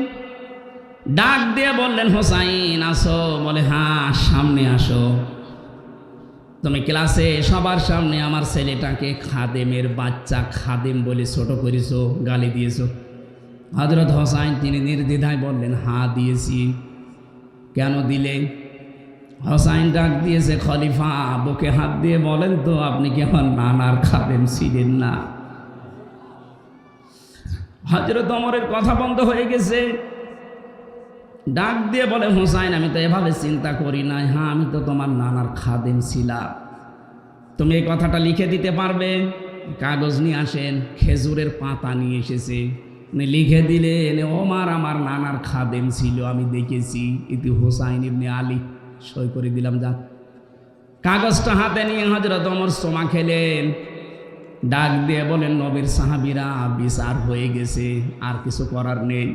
ডাক দিয়ে বললেন, হোসাইন আসো? বলে হ্যাঁ সামনে আসো। তুমি ক্লাসে সবার সামনে আমার ছেলেটাকে খাদেমের বাচ্চা, খাদেম বলে ছোট করেছো, গালি দিয়েছো। হযরত হোসাইন তিনি নির্দ্বিধায় বললেন, হ্যাঁ দিয়েছি। কেন দিলে? হোসাইন ডাক দিয়েছে, খলিফা বুকে হাত দিয়ে বলেন তো আপনি কি আমার নানার খাদেম ছিলেন না? হযরত ওমরের কথা বন্ধ হয়ে গেছে। ডাক দিয়ে বলে, হোসাইন আমি তো এভাবে চিন্তা করি নাই। হ্যাঁ, আমি তো তোমার নানার খাদেম ছিলাম। তুমি এই কথাটা লিখে দিতে পারবে? কাগজ নিয়ে আসেন। খেজুরের পাতা নিয়ে এসেছে, লিখে দিলেন, ওমর আমার নানার খাদেম ছিল, আমি দেখেছি। ইতি হোসাইন ইবনে আলী। সই করে দিলাম, যান। কাগজটা হাতে নিয়ে হযরত ওমর সোমা খেলেন। ডাক দিয়ে বলেন, নবীর সাহাবীরা, বিচার হয়ে গেছে, আর কিছু করার নেই।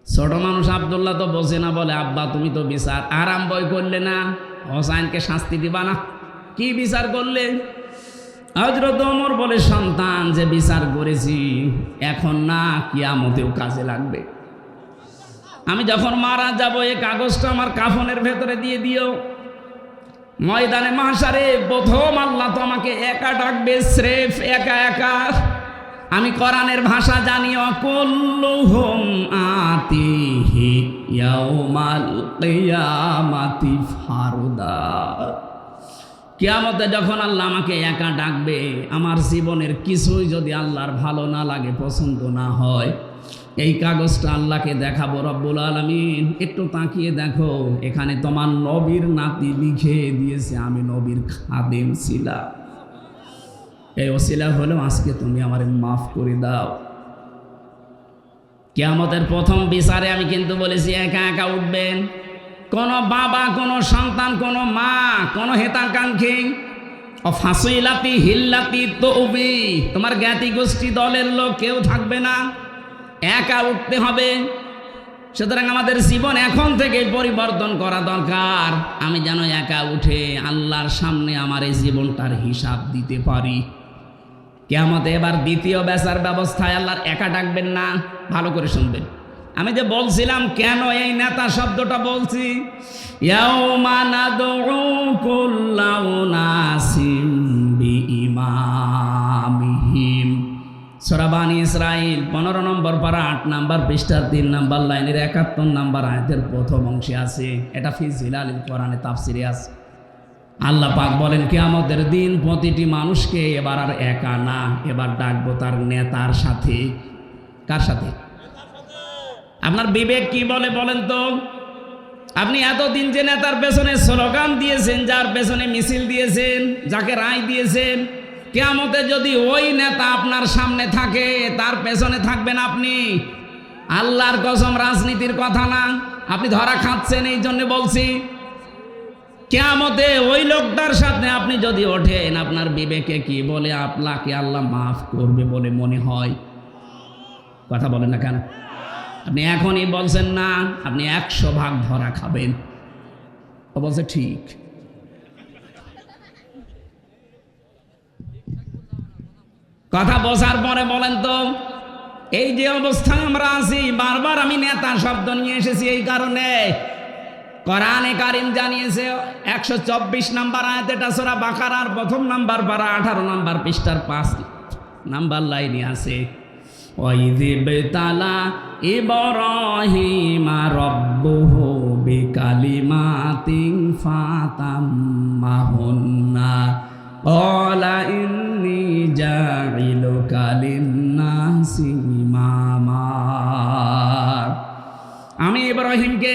ছোট মানুষ আব্দুল্লাহ তো বোঝে না, বলে, আব্বা তুমি তো বিচার আরম্ভই করলে না, হোসাইনকে শাস্তি দিবা না? কি বিচার করলে? হযরত ওমর বলে, সন্তান, যে বিচার করেছি এখন না, কিয়ামতেও কাজে লাগবে। আমি যখন মারা যাব এই কাগজটা আমার কাফনের ভেতরে দিয়ে দিও। ময়দানে মাহশারে প্রথম আল্লাহ তো আমাকে একা ডাকবে, স্রেফ একা একা। আমি কোরআনের ভাষা জানি, অকুল্লুহুম আতিহি ইয়াউমাল কিয়ামাতি ফারদা। কিয়ামতে যখন আল্লাহ আমাকে একা ডাকবে, আমার জীবনের কিছুই যদি আল্লাহর ভালো না লাগে, পছন্দ না হয়, এই কাগজটা আল্লাহকে দেখাবো। রব্বুল আলামিন, একটু তাকিয়ে দেখো, এখানে তোমার নবীর নাতি লিখে দিয়েছে আমি নবীর খাদেম ছিলাম। এই ওসিলা হলো আজকে তুমি আমারে মাফ করে দাও। কিয়ামতের প্রথম বিচারে আমি কিন্তু বলেছি একা একা উঠবেন। কোনো বাবা, কোনো সন্তান, কোনো মা, কোনো হেতাকাঙ্ক্ষী, ফাসিলাতি হিল্লাতি তৌবি, তোমার জ্ঞাতি গোষ্ঠী দলের লোক কেউ থাকবে না, একা উঠতে হবে। সুতরাং আমাদের জীবন এখন থেকে পরিবর্তন করা দরকার। আমি যেন একা উঠে আল্লাহর সামনে আমার এই জীবনটার হিসাব দিতে পারি। কিয়ামতে এবার দ্বিতীয় বেচার ব্যবস্থায় আল্লাহর একা ডাকবেন না। ভালো করে শুনবেন। আমি যে বলছিলাম কেন এই নেতা শব্দটা বলছি, ইয়াউমা নাদউ কুল্লা উনাসিম বিইমামিহিম। সূরা বানী ইসরাঈল 15 নম্বর পারা 8 নম্বর পৃষ্ঠার 3 নম্বর লাইনের 71 নম্বর আয়াতের প্রথম অংশে আছে। এটা ফি জিলালিল কোরআনে তাফসিরে আছে। আল্লাহ পাক বলেন, কিয়ামতের দিন প্রতিটি মানুষকে এবার আর একা না, এবার ডাকবো তার নেতার সাথে। কার সাথে? আপনার বিবেক কি বলে বলেন তো? আপনি এতদিন যে নেতার পেছনে স্লোগান দিয়েছেন, যার পেছনে মিছিল দিয়েছেন, যাকে রায় দিয়েছেন, কিয়ামতে যদি ওই নেতা আপনার সামনে থাকে, তার পেছনে থাকবেন আপনি। আল্লাহর কসম, রাজনীতির কথা না, আপনি ধরা খাচ্ছেন এই জন্য বলছি। কিয়ামতে ওই লোকটার সাথে আপনি যদি ওঠেন, আপনার বিবেকে কি বলে আপনাকে আল্লাহ মাফ করবে বলে মনে হয়? কথা বলেন না কেন? আপনি এখনই বলছেন না, আপনি 100 ভাগ ধরা খাবেন। ও বলছে ঠিক। কথা বোঝার পরে বলেন তো, এই যে অবস্থায় আমরা আছি, বারবার আমি নেতা শব্দ নিয়ে এসেছি এই কারণে, কোরআনে কারীম জানিয়েছে 124 নম্বর আয়াত, এটা সূরা বাকারার প্রথম নাম্বার পারা 18 নম্বর পৃষ্ঠার 5 নাম্বার লাইনে আছে, ওয়াইযিবতালা ইব্রাহিমা রাব্বুহু বিকালিমাতিন ফাতাম্মাহুন্না ক্বালা ইন্নী জাইলুকা লিন্নাসি ইমামা। আমি ইব্রাহিমকে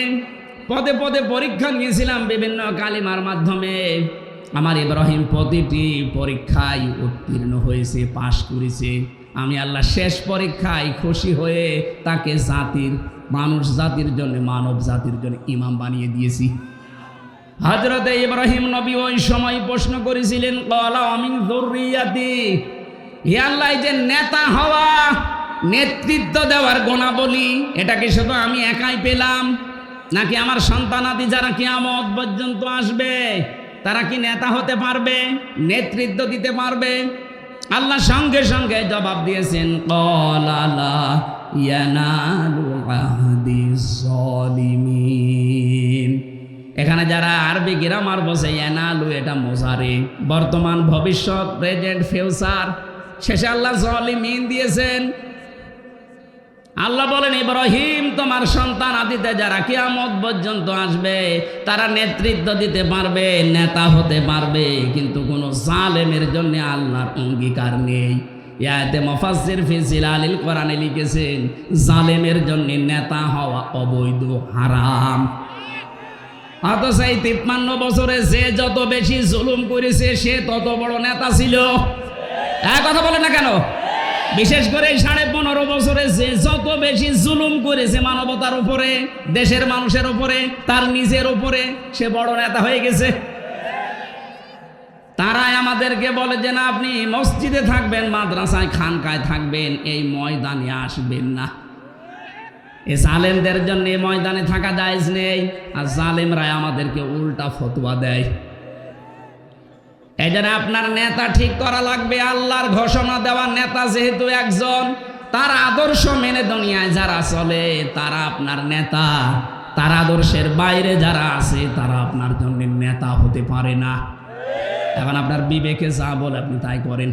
পদে পদে পরীক্ষা নিয়েছিলাম বিভিন্ন কালিমার মাধ্যমে। আমার ইব্রাহিম প্রতিটি পরীক্ষায় উত্তীর্ণ হয়েছে, পাশ করেছে। আমি আল্লাহ শেষ পরীক্ষায় খুশি হয়ে তাকে মানুষ জাতির জন্য, মানব জাতির জন্য ইমাম বানিয়ে দিয়েছি। হযরতে ইব্রাহিম নবী ওই সময় প্রশ্ন করেছিলেন, ক্বালা মিন যুররিয়াতি, হে আল্লাহ, যে নেতা হওয়া, নেতৃত্ব দেওয়ার গুণাবলী, এটা কি শুধু আমি একাই পেলাম, নাকি আমার সন্তানাদি যারা কিয়ামত পর্যন্ত আসবে তারা কি নেতা হতে পারবে, নেতৃত্ব দিতে পারবে? আল্লাহ সঙ্গে সঙ্গে জবাব দিয়েছেন, ক্বালা লা ইয়ানালু আহদিজ যালিমিন। এখানে যারা আরবি গ্রামার বসে, ইয়ানালু এটা মোজারে, বর্তমান, ভবিষ্যৎ, প্রেজেন্ট, ফিউচার, শেষে আল্লাহ যালিমিন দিয়েছেন। আল্লাহ বলেন, ইব্রাহিম তোমার সন্তান আদিতে যারা কিয়ামত পর্যন্ত আসবে তারা নেতৃত্ব দিতে পারবে, নেতা হতে পারবে, কিন্তু কোনো জালেমের জন্য আল্লাহর অঙ্গীকার নেই। ইয়াতে মুফাসসির ফি জিলালিল কোরআনে লিখেছেন, জালেমের জন্য নেতা হওয়া অবৈধ, হারাম। অথচ এই 53 বছরে যে যত বেশি জুলুম করেছে সে তত বড় নেতা ছিল। কথা বলে না কেন? বিশেষ করে এই 15.5 বছরে যে যত বেশি জুলুম করেছে মানবতার উপরে, দেশের মানুষের উপরে, তার নিজের উপরে, সে বড় নেতা হয়ে গেছে। তারাই আমাদেরকে বলে যে না, আপনি মসজিদে থাকবেন, মাদ্রাসায় খানকায় থাকবেন, এই ময়দানে আসবেন না। এই জালেমদের জন্য এই ময়দানে থাকা জায়েজ নেই। আর জালেমরাই আমাদেরকে উল্টা ফতোয়া দেয়। এই জন্য আপনার নেতা ঠিক করা লাগবে। আল্লাহর ঘোষণা দেওয়া নেতা যেহেতু একজন, তার আদর্শ মেনে দুনিয়ায় যারা চলে তারা আপনার নেতা। তার আদর্শের বাইরে যারা আছে তারা আপনার জন্য নেতা হতে পারে না। এখন আপনার বিবেকে যা বলে আপনি তাই করেন।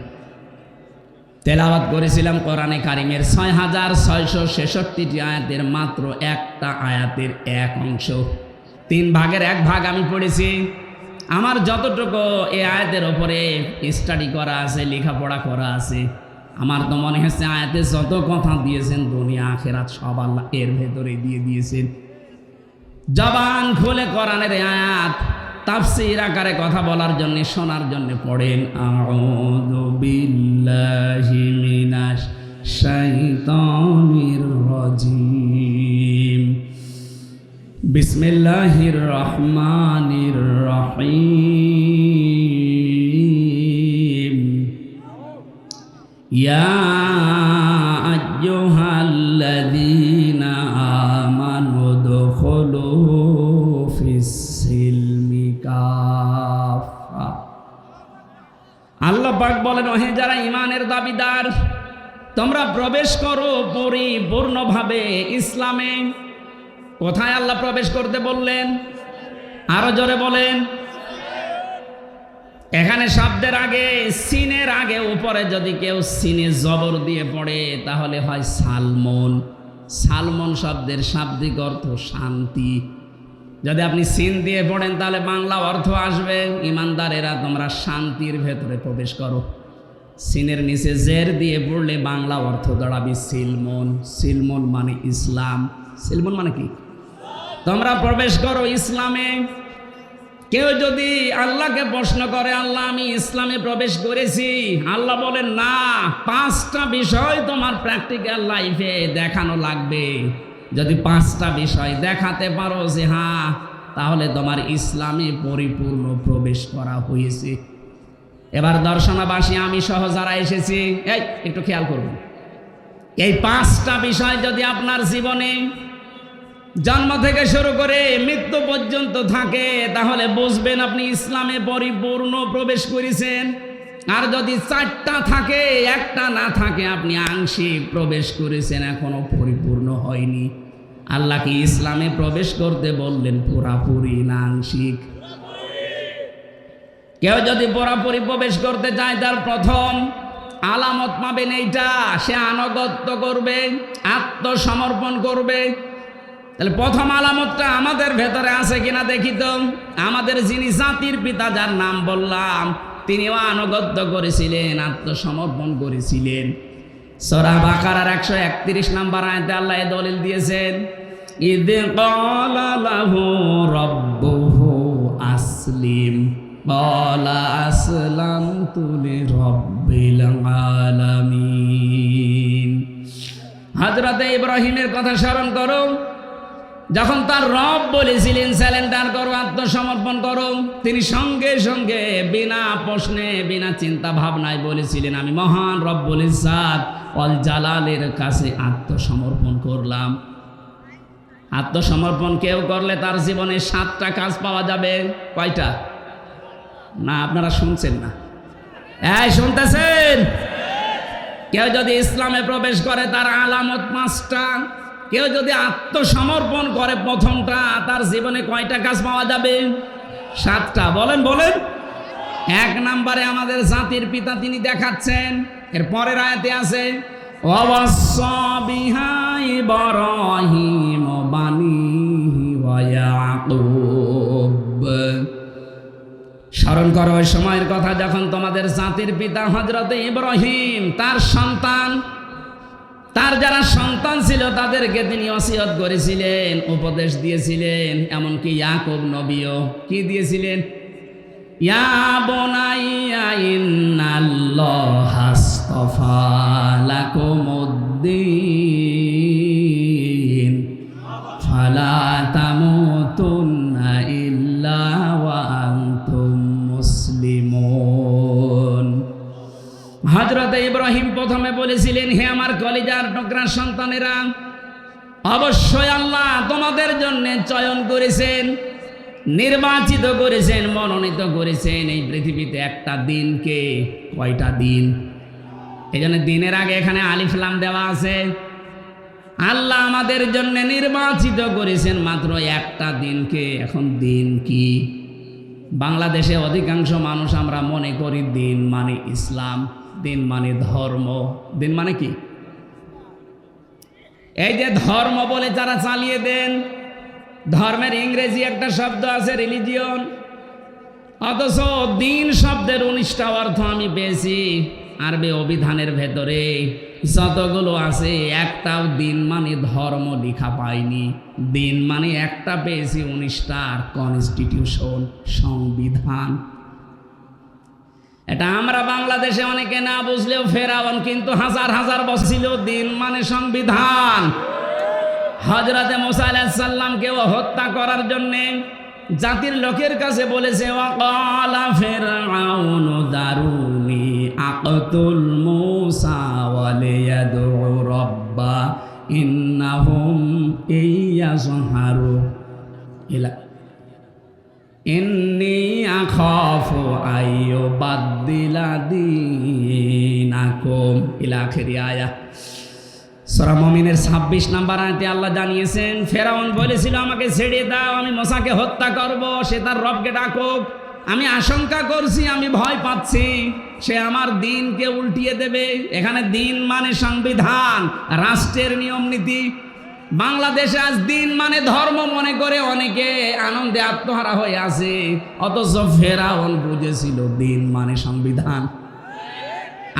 তেলাওয়াত করেছিলাম কোরআনে কারিমের 6666টি আয়াতের মাত্র একটা আয়াতের এক অংশ, 3 ভাগের 1 ভাগ আমি পড়েছি। আমার যতটুকু এই আয়াতের ওপরে স্টাডি করা আছে, লেখাপড়া করা আছে, আমার তো মনে হচ্ছে আয়াতে যত কথা দিয়েছেন দুনিয়া আখিরাত সব আল্লাহ এর ভেতরে দিয়ে দিয়েছেন। জবান খুলে কোরআনের আয়াত তাফসীর আকারে কথা বলার জন্য, শোনার জন্য পড়েন, আউযু বিল্লাহি মিনাশ শাইতানির রাজিম, বিসমিল্লাহির রহমানির রহিম, ইয়া আইয়ুহাল্লাযীনা আমানু দুখুলু ফিস-সিলমি কাফা। আল্লাহ পাক বলেন, ওহে যারা ঈমানের দাবিদার, তোমরা প্রবেশ করো পরিপূর্ণভাবে ইসলামে। কোথায় আল্লাহ প্রবেশ করতে বললেন? আরো জোরে বলেন। এখানে শব্দের আগে, সিনের আগে উপরে যদি কেউ সিনে জবর দিয়ে পড়ে তাহলে হয় সালমন। সালমন শব্দের শাব্দিক অর্থ শান্তি। যদি আপনি সিন দিয়ে পড়েন তাহলে বাংলা অর্থ আসবে, ইমানদারেরা তোমরা শান্তির ভেতরে প্রবেশ করো। সিনের নিচে জের দিয়ে পড়লে বাংলা অর্থ দাঁড়াবে সিলমন। সিলমন মানে ইসলাম। সিলমন মানে কি? তোমরা প্রবেশ করো ইসলামে। কেউ যদি আল্লাহকে প্রশ্ন করে, আল্লাহ আমি ইসলামে প্রবেশ করেছি, আল্লাহ বলেন না, 5টা বিষয় তোমার প্র্যাকটিক্যাল লাইফে দেখানো লাগবে। যদি 5টা বিষয় দেখাতে পারো যে হ্যাঁ, তাহলে তোমার ইসলামে পরিপূর্ণ প্রবেশ করা হয়েছে। এবার দর্শনাবাসী আমি সহ যারা এসেছি, এই একটু খেয়াল করবেন, এই 5টা বিষয় যদি আপনার জীবনে জন্ম থেকে শুরু করে মৃত্যু পর্যন্ত থাকে তাহলে বুঝবেন আপনি ইসলামে পরিপূর্ণ প্রবেশ করেছেন। আর যদি 4টা থাকে, 1টা না থাকে, আপনি আংশিক প্রবেশ করেছেন, এখনো পরিপূর্ণ হয়নি। আল্লাহ কি ইসলামে প্রবেশ করতে বললেন পুরাপুরি না আংশিক? কেউ যদি পুরাপুরি প্রবেশ করতে চায় তার প্রথম আলামত পাবেন এইটা, সে আনুগত্য করবে, আত্মসমর্পণ করবে। তাহলে প্রথম আলামতটা আমাদের ভেতরে আছে কিনা দেখি তো। আমাদের যিনি জাতির পিতা যার নাম বললাম, তিনিও আনুগত্য করেছিলেন, আত্মসমর্পণ করেছিলেন। সূরা বাকারার 131 নম্বর আয়াতে আল্লাহ এই দলিল দিয়েছেন, ইদ ক্বালা লাহু রাব্বুহু আসলিম ক্বালা আসলামতু লিরাব্বিল আলামিন। হযরত ইব্রাহিমের কথা স্মরণ করো, যখন তার রব বলেছিলেন স্যালেন্ডার করো, আত্মসমর্পণ করো, তিনি সঙ্গে সঙ্গে বিনা প্রশ্নে, বিনা চিন্তা ভাবনায় বলেছিলেন আমি মহান রব্বুল ইজ্জাত ওয়াল জালালের কাছে আত্মসমর্পণ করলাম। আত্মসমর্পণ কেউ করলে তার জীবনে 7টা কাজ পাওয়া যাবে। কয়টা? না আপনারা শুনছেন না, এই শুনতেছেন? কেউ যদি ইসলামে প্রবেশ করে তার আলামত 5টা। কেউ যদি আত্মসমর্পণ করে প্রথমটা, তার জীবনে কয়টা কাজ পাওয়া যাবে? 7টা। বলেন বলেন। 1 নম্বরে আমাদের জাতির পিতা তিনি দেখাচ্ছেন। এর পরের আয়াতে আছে, ওয়াসাসা বিহা ইব্রাহিম বানিহি ওয়া ইয়াকুব। স্মরণ করো ওই সময়ের কথা যখন তোমাদের জাতির পিতা হযরত ইব্রাহিম তার সন্তান, তার যারা সন্তান ছিল তাদেরকে তিনি ওসিয়ত করেছিলেন, উপদেশ দিয়েছিলেন, এমনকি ইয়াকুব নবীও কি দিয়েছিলেন? ইয়া বুনাইয়া ইন্নাল্লাহা আসতাফা লাকুমুদ্দিন ফালা তামুতুন্না ইল্লা ওয়া আনতুম মুসলিমুন। হযরত ইব্রাহিম প্রথমে বলেছিলেন, হে আমার কলিজার টুকরা সন্তানেরা, অবশ্যই আল্লাহ তোমাদের জন্য চয়ন করেছেন, নির্বাচিত করেছেন, মনোনীত করেছেন এই পৃথিবীতে একটা দিনকে। কয়টা দিন? এই জন্য দিনের আগে এখানে আলিফ লাম দেওয়া আছে। আল্লাহ আমাদের জন্য নির্বাচিত করেছেন মাত্র একটা দিনকে। এখন দিন কি? বাংলাদেশে অধিকাংশ মানুষ আমরা মনে করি দিন মানে ইসলাম, দিন মানে ধর্ম। দিন মানে কি? এই যে ধর্ম বলে যারা চালিয়ে দেন, ধর্মের ইংরেজি একটা শব্দ আছে রিলিজিয়ন, অথচ দিন শব্দের 19টা অর্থ আমি পেয়েছি আরবি অভিধানের ভেতরে যতগুলো আছে, একটাও দিন মানে ধর্ম লেখা পাইনি। দিন মানে একটা পেয়েছি 19টার, কনস্টিটিউশন, সংবিধান। এটা আমরা বাংলাদেশে অনেকে না বুঝলেও ফেরাউন কিন্তু হাজার হাজার বছর ছিল দিন মানে সংবিধান। হযরতে মুসা আলাইহিস সালামকেও হত্যা করার জন্য জাতির লোকের কাছে বলেছে, ওয়াকালা ফিরআউনু দারুনি আকতুল মুসা ওয়ালিয়াদউ রাব্বা ইন্নাহুম ইয়াজহারু ইলা ইন্নী আখাফু আইয়ুবাদদিলা দীনাকুম ইলা আখিরি আয়াত। সূরা মুমিনের 26 নম্বর আয়াতে আল্লাহ জানিয়েছেন, ফেরাউন বলেছিল আমাকে ছেড়ে দাও, আমি মুসাকে হত্যা করব, সে তার রবকে ডাকুক। আমি আশঙ্কা করছি, আমি ভয় পাচ্ছি সে আমার দিনকে উল্টিয়ে দেবে। এখানে দিন মানে সংবিধান, রাষ্ট্রের নিয়ম নীতি। বাংলাদেশে আজ দিন মানে ধর্ম মনে করে অনেকে আনন্দে আত্মহারা হয়ে আছে, অথচ ফেরাউন বুঝেছিল দিন মানে সংবিধান।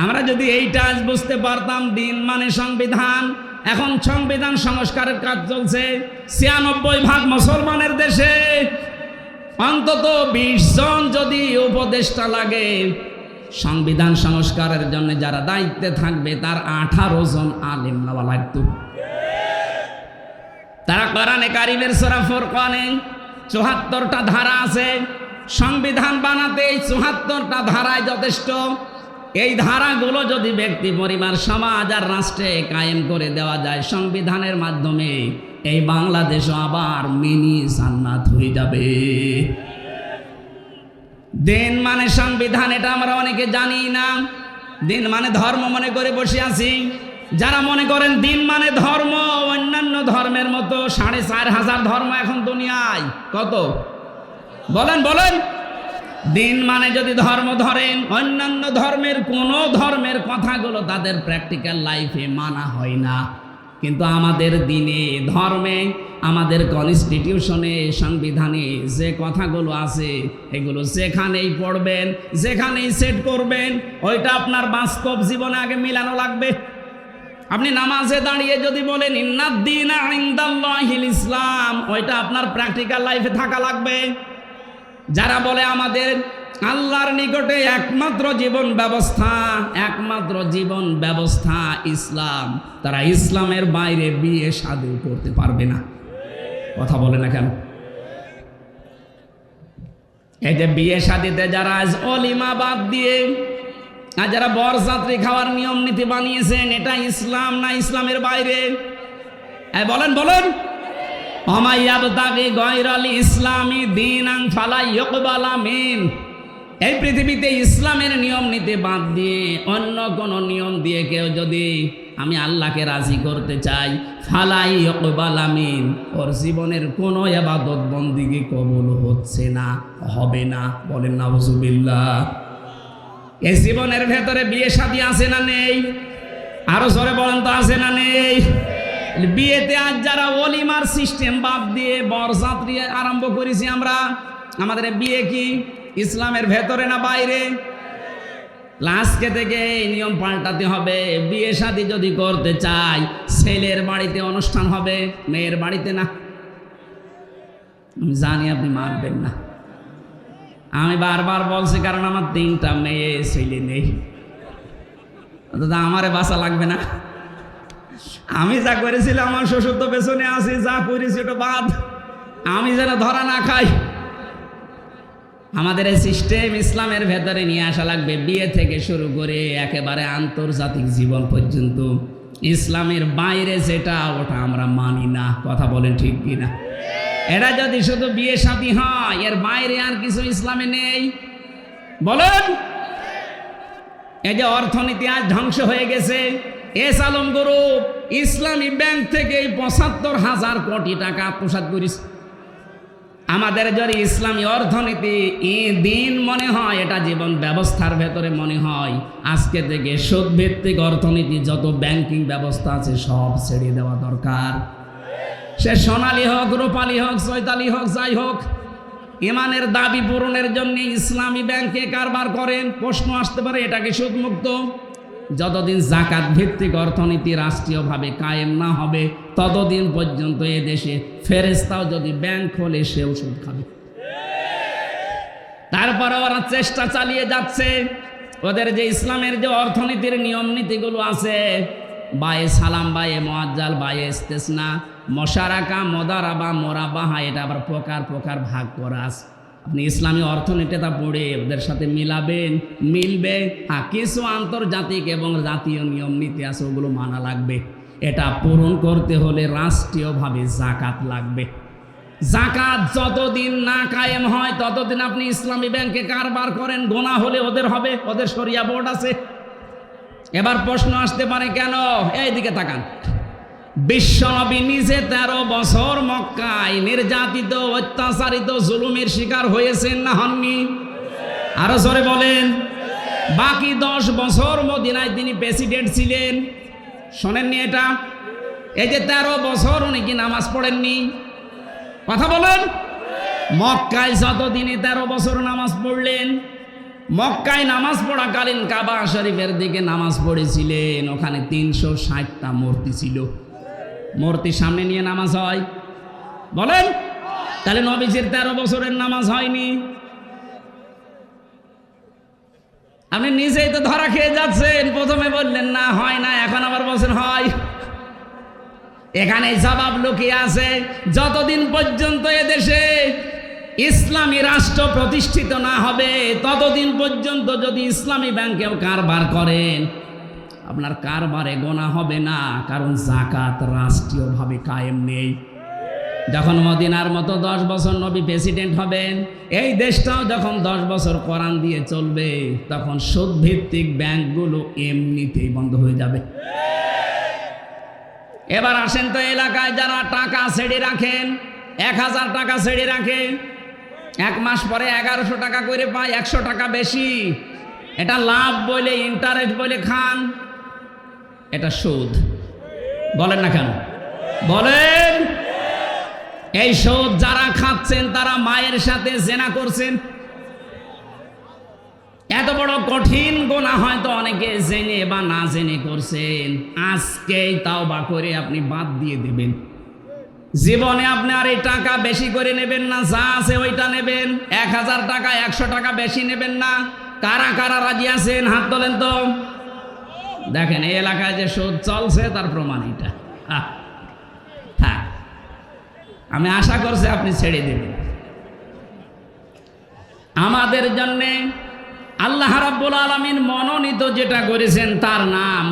আমরা যদি এইটা আজ বুঝতে পারতাম দিন মানে সংবিধান। এখন সংবিধান সংস্কারের কাজ চলছে 96% মুসলমানের দেশে। অন্তত 20 জন যদি উপদেষ্টা লাগে সংবিধান সংস্কারের জন্য, যারা দায়িত্বে থাকবে তার 18 জন আলেম নেওয়া লাগতো। তারা কোরআনে কারিমের সূরা ফুরকানে 74টা ধারা আছে। সংবিধান বানাতে এই 74টা ধারায় যথেষ্ট। এই ধারাগুলো যদি ব্যক্তি, পরিবার, সমাজ আর রাষ্ট্রে কায়েম করে দেওয়া যায় সংবিধানের মাধ্যমে, এই বাংলাদেশও আবার মিনি জান্নাত হয়ে যাবে। দিন মানে সংবিধান, এটা আমরা অনেকে জানি না। দিন মানে ধর্ম মনে করে বসে আছি। যারা মনে করেন দিন মানে ধর্ম, অন্যান্য ধর্মের মতো 4500 ধর্ম এখন দুনিয়ায়। কত বলেন বলেন? দিন মানে যদি ধর্ম ধরেন, অন্যান্য ধর্মের কোন ধর্মের কথাগুলো তাদের প্র্যাকটিক্যাল লাইফে মানা হয় না, কিন্তু আমাদের দিনে, ধর্মে, আমাদের কনস্টিটিউশনে, সংবিধানে যে কথাগুলো আছে এগুলো যেখানেই পড়বেন, যেখানেই সেট করবেন, ওইটা আপনার বাস্তব জীবনে আগে মিলানো লাগবে। আপনি নামাজে দাঁড়িয়ে যদি বলেন ইন্নাদ-দীনা ইনদাল্লাহিল ইসলাম, ওইটা আপনার প্র্যাকটিক্যাল লাইফে থাকা লাগবে। যারা বলে আমাদের আল্লাহর নিকটে একমাত্র জীবন ব্যবস্থা ইসলাম, তারা ইসলামের বাইরে বিয়ে শাদী করতে পারবে না। কথা বলে না কেন? এই যে বিয়ে শাদীতে যারা আজ অলিমা বাদ দিয়ে আর যারা বরযাত্রী খাওয়ার নিয়ম নীতি বানিয়েছেন, এটা ইসলাম না ইসলামের বাইরে? বলেন বলেন। অমাইয়াবতাগি গায়রাল ইসলামি দীনান ফালা ইউকবালা মিন। এই পৃথিবীতে ইসলামের নিয়ম নীতি বাদ দিয়ে অন্য কোন নিয়ম দিয়ে কেউ যদি আমি আল্লাহকে রাজি করতে চাই, ফালা ইউকবালা মিন, ওর জীবনের কোনো ইবাদত বন্দেগী কবুল হচ্ছে না, হবে না। বলেন নাউজুবিল্লাহ। এই জীবনের ভেতরে বিয়ে শাদী আছে না নেই? আরো জোরে বলেন তো আছে না নেই? বিয়েতে আজ যারা ওলিমার সিস্টেম বাদ দিয়ে বরযাত্রী আরম্ভ করেছি আমরা, আমাদের বিয়ে কি ইসলামের ভেতরে না বাইরে? আজকে থেকে এই নিয়ম পাল্টাতে হবে। বিয়ে শাদী যদি করতে চাই, ছেলের বাড়িতে অনুষ্ঠান হবে, মেয়ের বাড়িতে না। আমি জানি আপনি মানবেন না, আমি বারবার বলছি, কারণ আমার 3টা মেয়ে ছেলে নেই। দাদা আমারে বাঁচা লাগবে না। আমি যা করেছিলাম, আমার শ্বশুর তো পেছনে আছি, যা করেছি ওটা বাদ, আমি যেন ধরা না খাই। আমাদের এই সিস্টেম ইসলামের ভেতরে নিয়ে আসা লাগবে, বিয়ে থেকে শুরু করে একেবারে আন্তর্জাতিক জীবন পর্যন্ত। ইসলামের বাইরে যেটা, ওটা আমরা মানি না। কথা বলেন ঠিক কিনা? এটা যদি শুধু বিয়ে শাদী হয়, এর বাইরে আর কিছু ইসলামে নেই বলেন? এই যে অর্থনীতি আজ ধ্বংস হয়ে গেছে, এস আলম গ্রুপ ইসলামী ব্যাংক থেকে ৭৫,০০০ কোটি টাকা আত্মসাৎ করেছে। আমাদের যদি ইসলামী অর্থনীতি দিন মনে হয়, এটা জীবন ব্যবস্থার ভেতরে মনে হয়, আজকে থেকে সুদ ভিত্তিক অর্থনীতি যত ব্যাংকিং ব্যবস্থা আছে সব ছেড়ে দেওয়া দরকার। সে সোনালী হোক, রূপালী হোক, চৈতালি হোক, যাই হোক, ইমানের দাবি পূরণের জন্য ইসলামী ব্যাংকে কারবার করেন। প্রশ্ন আসতে পারে, এটা কি সুদমুক্ত? যতদিন জাকাত ভিত্তিক অর্থনীতি রাষ্ট্রীয়ভাবে কায়েম না হবে, ততদিন পর্যন্ত এ দেশে ফেরেশতাও যদি ব্যাংক খোলে, সেও সুদ খাবে। তারপরে ওরা চেষ্টা চালিয়ে যাচ্ছে, ওদের যে ইসলামের যে অর্থনীতির নিয়ম নীতিগুলো আছে, বায়ে সালাম, বায়ে মুআজ্জাল, বায়ে ইস্তেসনা, মশারাকা, মোদারাবা, মোরাবাহা, এটা আবার প্রকার প্রকার ভাগ করা আছে। আপনি ইসলামী অর্থনীতিটা পড়ে ওদের সাথে মিলাবেন, মিলবে। হ্যাঁ, কিছু আন্তর্জাতিক এবং জাতীয় নিয়ম নীতি আছে, ওগুলো মানা লাগবে। এটা পূরণ করতে হলে রাষ্ট্রীয়ভাবে জাকাত লাগবে। জাকাত যতদিন না কায়েম হয়, ততদিন আপনি ইসলামী ব্যাংকে কারবার করেন, গোনা হলে ওদের হবে, ওদের শরিয়া বোর্ড আছে। এবার প্রশ্ন আসতে পারে, কেন? এইদিকে তাকান। বিশ্বনবী নিজে 13 বছর মক্কায় নির্যাতিত, অত্যাচারিত, জুলুমের শিকার হয়েছেন না হননি? আরো জোরে বলেন। বাকি 10 বছর মদিনায় তিনি প্রেসিডেন্ট ছিলেন, শোনেননি এটা? এই যে 13 বছর উনি কি নামাজ পড়েননি? কথা বলেন। মক্কায় যতদিনে 13 বছর নামাজ পড়লেন, মক্কায় নামাজ পড়াকালীন কাবা শরীফের দিকে নামাজ পড়েছিলেন। ওখানে 360টা মূর্তি ছিল। মূর্তি সামনে নিয়ে নামাজ হয় বলেন? তাহলে নবীজির 13 বছরের নামাজ হয়নি? আপনি নিজেই তো ধরা খেয়ে যাচ্ছেন। প্রথমে বললেন না, হয় না, এখন আবার বলছেন হয়। এখানে জবাব লুকিয়ে আছে। যতদিন পর্যন্ত এদেশে ইসলামী রাষ্ট্র প্রতিষ্ঠিত না হবে, ততদিন পর্যন্ত যদি ইসলামী ব্যাংকেও কারবার করেন, আপনার কারবারে গোনা হবে না, কারণ জাকাত রাষ্ট্রীয়ভাবে কায়েম নেই। যখন মদিনার মতো 10 বছর নবী প্রেসিডেন্ট হবেন, এই দেশটাও যখন 10 বছর কোরআন দিয়ে চলবে, তখন সুদ ভিত্তিক ব্যাংকগুলো এমনিতেই বন্ধ হয়ে যাবে। এবার আসেন তো, এলাকায় যারা টাকা ছেড়ে রাখেন, 1000 টাকা ছেড়ে রাখে, 1 মাস পরে 1100 টাকা করে পায়, 100 টাকা বেশি। এটা লাভ বলে, ইন্টারেস্ট বলে খান, এটা সুদ। বলেন না কেন? বলেন। এই সুদ যারা খাচ্ছেন, তারা মায়ের সাথে জেনা করছেন। এত বড় কঠিন গুনাহ হয়তো অনেকে জেনে বা না জেনে করছেন। আজকেই তাওবা করে আপনি বাদ দিয়ে দেবেন। জীবনে আপনি আর এই টাকা বেশি করে নেবেন না, যা আছে ওইটা নেবেন। 1000 টাকা, 100 টাকা বেশি নেবেন না। কারা কারা রাজি আছেন? হাত তোলেন তো। দেখেন, এই এলাকায় যে সুদ চলছে তার প্রমাণ এটা। থাক, আমি আশা করছি আপনি ছেড়ে দেবেন। আমাদের জন্যে আল্লাহ রাব্বুল আলামিন মনোনীত যেটা করেছেন তার নাম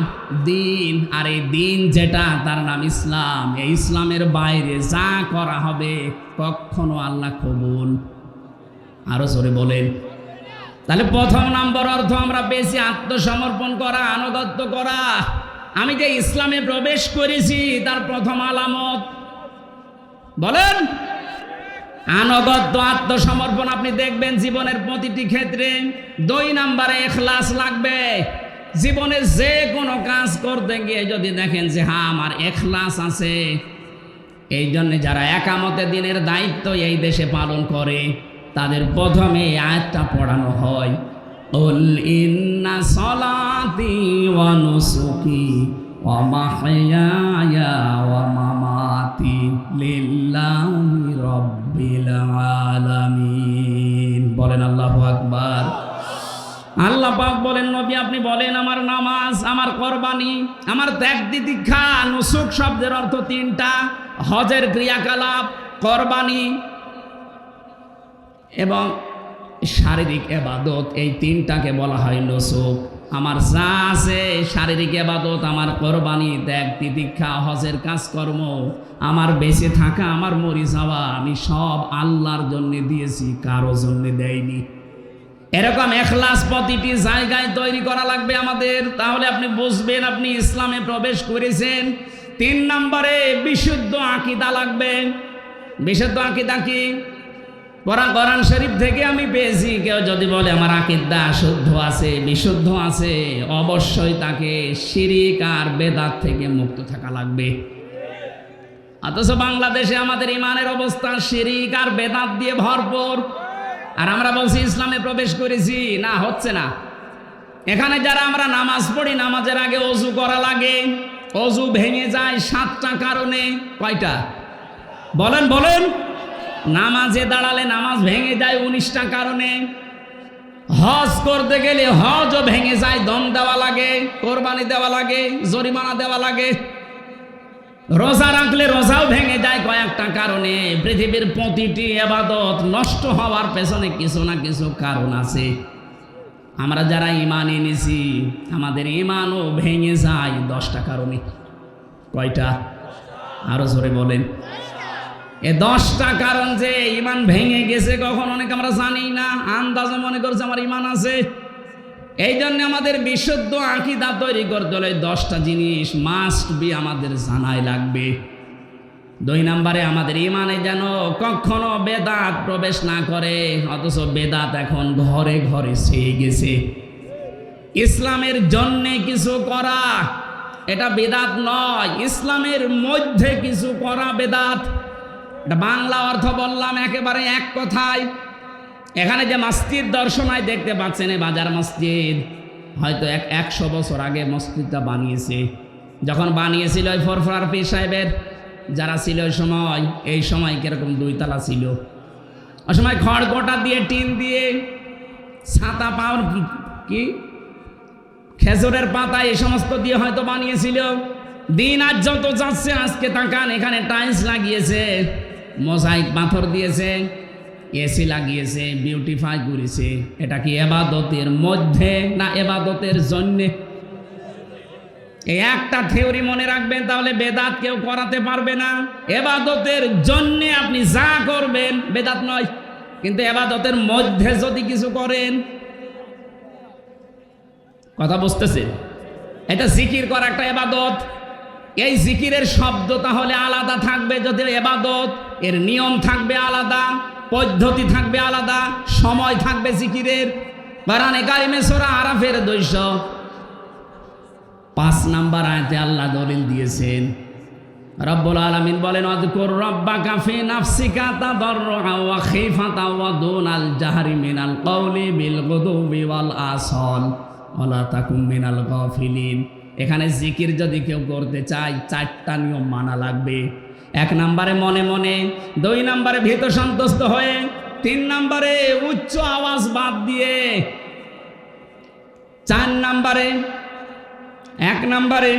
দিন, আর এই দিন যেটা, তার নাম ইসলাম। এই ইসলামের বাইরে যা করা হবে কখনো আল্লাহ কবুল। আরো জোরে বলেন। তাহলে প্রথম নম্বর অর্থ আমরা পেয়েছি আত্মসমর্পণ করা, আনুগত্য করা। আমি যে ইসলামে প্রবেশ করেছি তার প্রথম আলামত বলেন আনুগত্য, আত্মসমর্পণ। আপনি দেখবেন জীবনের প্রতিটি ক্ষেত্রে 2 নম্বরে ইখলাস লাগবে। জীবনে যে কোনো কাজ করতে গিয়ে যদি দেখেন যে হ্যাঁ আমার ইখলাস আছে, এই জন্য যারা একামতে দিনের দায়িত্ব এই দেশে পালন করে তাদের প্রথমে এই আয়াতটা পড়ানো হয়, উল ইন্না সলাতি ওয়া নুসুকি ওয়া মাহইয়ায়া ওয়া মামাতি লিল্লাহি রাব্বিল আলামিন। বলেন আল্লাহু আকবার। আল্লাহ পাক বলেন, নবী আপনি বলেন আমার নামাজ, আমার কোরবানি, আমার ত্যাগ তিতিক্ষা। নুসুক শব্দের অর্থ তিনটা, হজের ক্রিয়াকলাপ, কোরবানি এবং শারীরিক ইবাদত, এই তিনটাকে বলা হয় নুসুক। আমার যা আছে শারীরিক ইবাদত, আমার কোরবানি, ত্যাগ তিতিক্ষা, হজের কাজকর্ম, আমার বেঁচে থাকা, আমার মরি যাওয়া, আমি সব আল্লাহর জন্য দিয়েছি, কারো জন্য দেয়নি। এরকম ইখলাস প্রতিটি জায়গায় তৈরি করা লাগবে আমাদের, তাহলে আপনি বুঝবেন আপনি ইসলামে প্রবেশ করেছেন। 3 নম্বরে বিশুদ্ধ আকীদা লাগবে। বিশুদ্ধ আকীদা কি? কোরআন শরীফ থেকে আমি পেয়েছি। কেউ যদি বলে আমার আকীদা শুদ্ধ আছে, বিশুদ্ধ আছে, অবশ্যই তাকে শিরিক আর বেদাত থেকে মুক্ত থাকা লাগবে। অথচ বাংলাদেশে আমাদের ইমানের অবস্থা শিরিক আর বেদাত দিয়ে ভরপুর, আর আমরা বলছি ইসলামে প্রবেশ করেছি। না, হচ্ছে না। এখানে যারা আমরা নামাজ পড়ি, নামাজের আগে ওযু করা লাগে, ওযু ভেঙে যায় 7টা কারণে। কয়টা বলেন বলেন? নামাজে দাঁড়ালে নামাজ ভেঙে যায় 19টা কারণে। হজ করতে গেলে হজও ভেঙে যায়, দম দেওয়া লাগে, কোরবানি দেওয়া লাগে, জরিমানা দেওয়া লাগে। রোজা রাখলে রোজাও ভেঙে যায় কয়েকটা কারণে। পৃথিবীর প্রতিটি ইবাদত নষ্ট হওয়ার পেছনে কিছু না কিছু কারণ আছে। আমরা যারা ঈমান এনেছি, আমাদের ঈমানও ভেঙে যায় 10টা কারণে। কয়টা? আরো জোরে বলেন। এই 10টা কারণ যে ঈমান ভেঙে গেছে কখন অনেক আমরা জানি না, আন্দাজে মনে করছে আমার ঈমান আছে। এই জন্য আমাদের বিশুদ্ধ আকীদা তৈরি করতে হলে 10টা জিনিস মাস্ট বি আমাদের জানাই লাগবে। 2 নম্বরে আমাদের ঈমানে যেন কখনো বেদাত প্রবেশ না করে। অথচ বেদাত এখন ঘরে ঘরে ছেয়ে গেছে। ইসলামের জন্যে কিছু করা এটা বেদাত নয়, ইসলামের মধ্যে কিছু করা বেদাত। এটা বাংলা অর্থ বললাম একেবারে এক কথায়। এখানে যে মসজিদ দর্শনায় দেখতে পাচ্ছেন, এই বাজার মসজিদ, হয়তো 100 বছর আগে মসজিদটা বানিয়েছে। যখন বানিয়েছিল ওই ফরফরার পীর সাহেবের যারা ছিল ওই সময়, এই সময় কিরকম 2 তলা ছিল। ওই সময় খড়কোটা দিয়ে, টিন দিয়ে, ছাতা পাওয়ার কি খেজুরের পাতা, এই সমস্ত দিয়ে হয়তো বানিয়েছিল। দিন আজ যত যাচ্ছে, আজকে তাকান এখানে টাইলস লাগিয়েছে, মোজাইক পাথর দিয়েছে, এসি লাগিয়েছে, বিউটিফাই করেছে। এটা কি ইবাদতের মধ্যে না ইবাদতের জন্যে? এই একটা থিওরি মনে রাখবেন, তাহলে বেদাত কেউ করাতে পারবে না। ইবাদতের জন্যে আপনি যা করবেন বেদাত নয়, কিন্তু ইবাদতের মধ্যে যদি কিছু করেন, কথা বুঝতেছেন? এটা জিকির করা একটা ইবাদত। এই জিকিরের শব্দ তাহলে আলাদা থাকবে যদি ইবাদত, এর নিয়ম থাকবে আলাদা, পদ্ধতি থাকবে আলাদা, সময় থাকবে জিকিরের। কোরআনে কারিমে সূরা আরাফের 205 নম্বর আয়াতে আল্লাহ দলিল দিয়েছেন। রব্বুল আলামিন বলেন, আযকুর রাব্বাকা ফি নাফসিকা তাদাররুআ ওয়া খিফাতা ওয়া দুনাল জাহরি মিনাল কওলি বিল গুদুবি ওয়াল আসাল ওয়া লা তাকুম মিনাল গাফিলিন। এখানে জিকির যদি কেউ করতে চায় 4টা নিয়ম মানা লাগবে। 1 নম্বরে মনে মনে, 2 নম্বরে ভীত সন্তুষ্ট হয়ে, 3 নম্বরে উচ্চ আওয়াজ বাদ দিয়ে, 4 নম্বরে 1 নম্বরে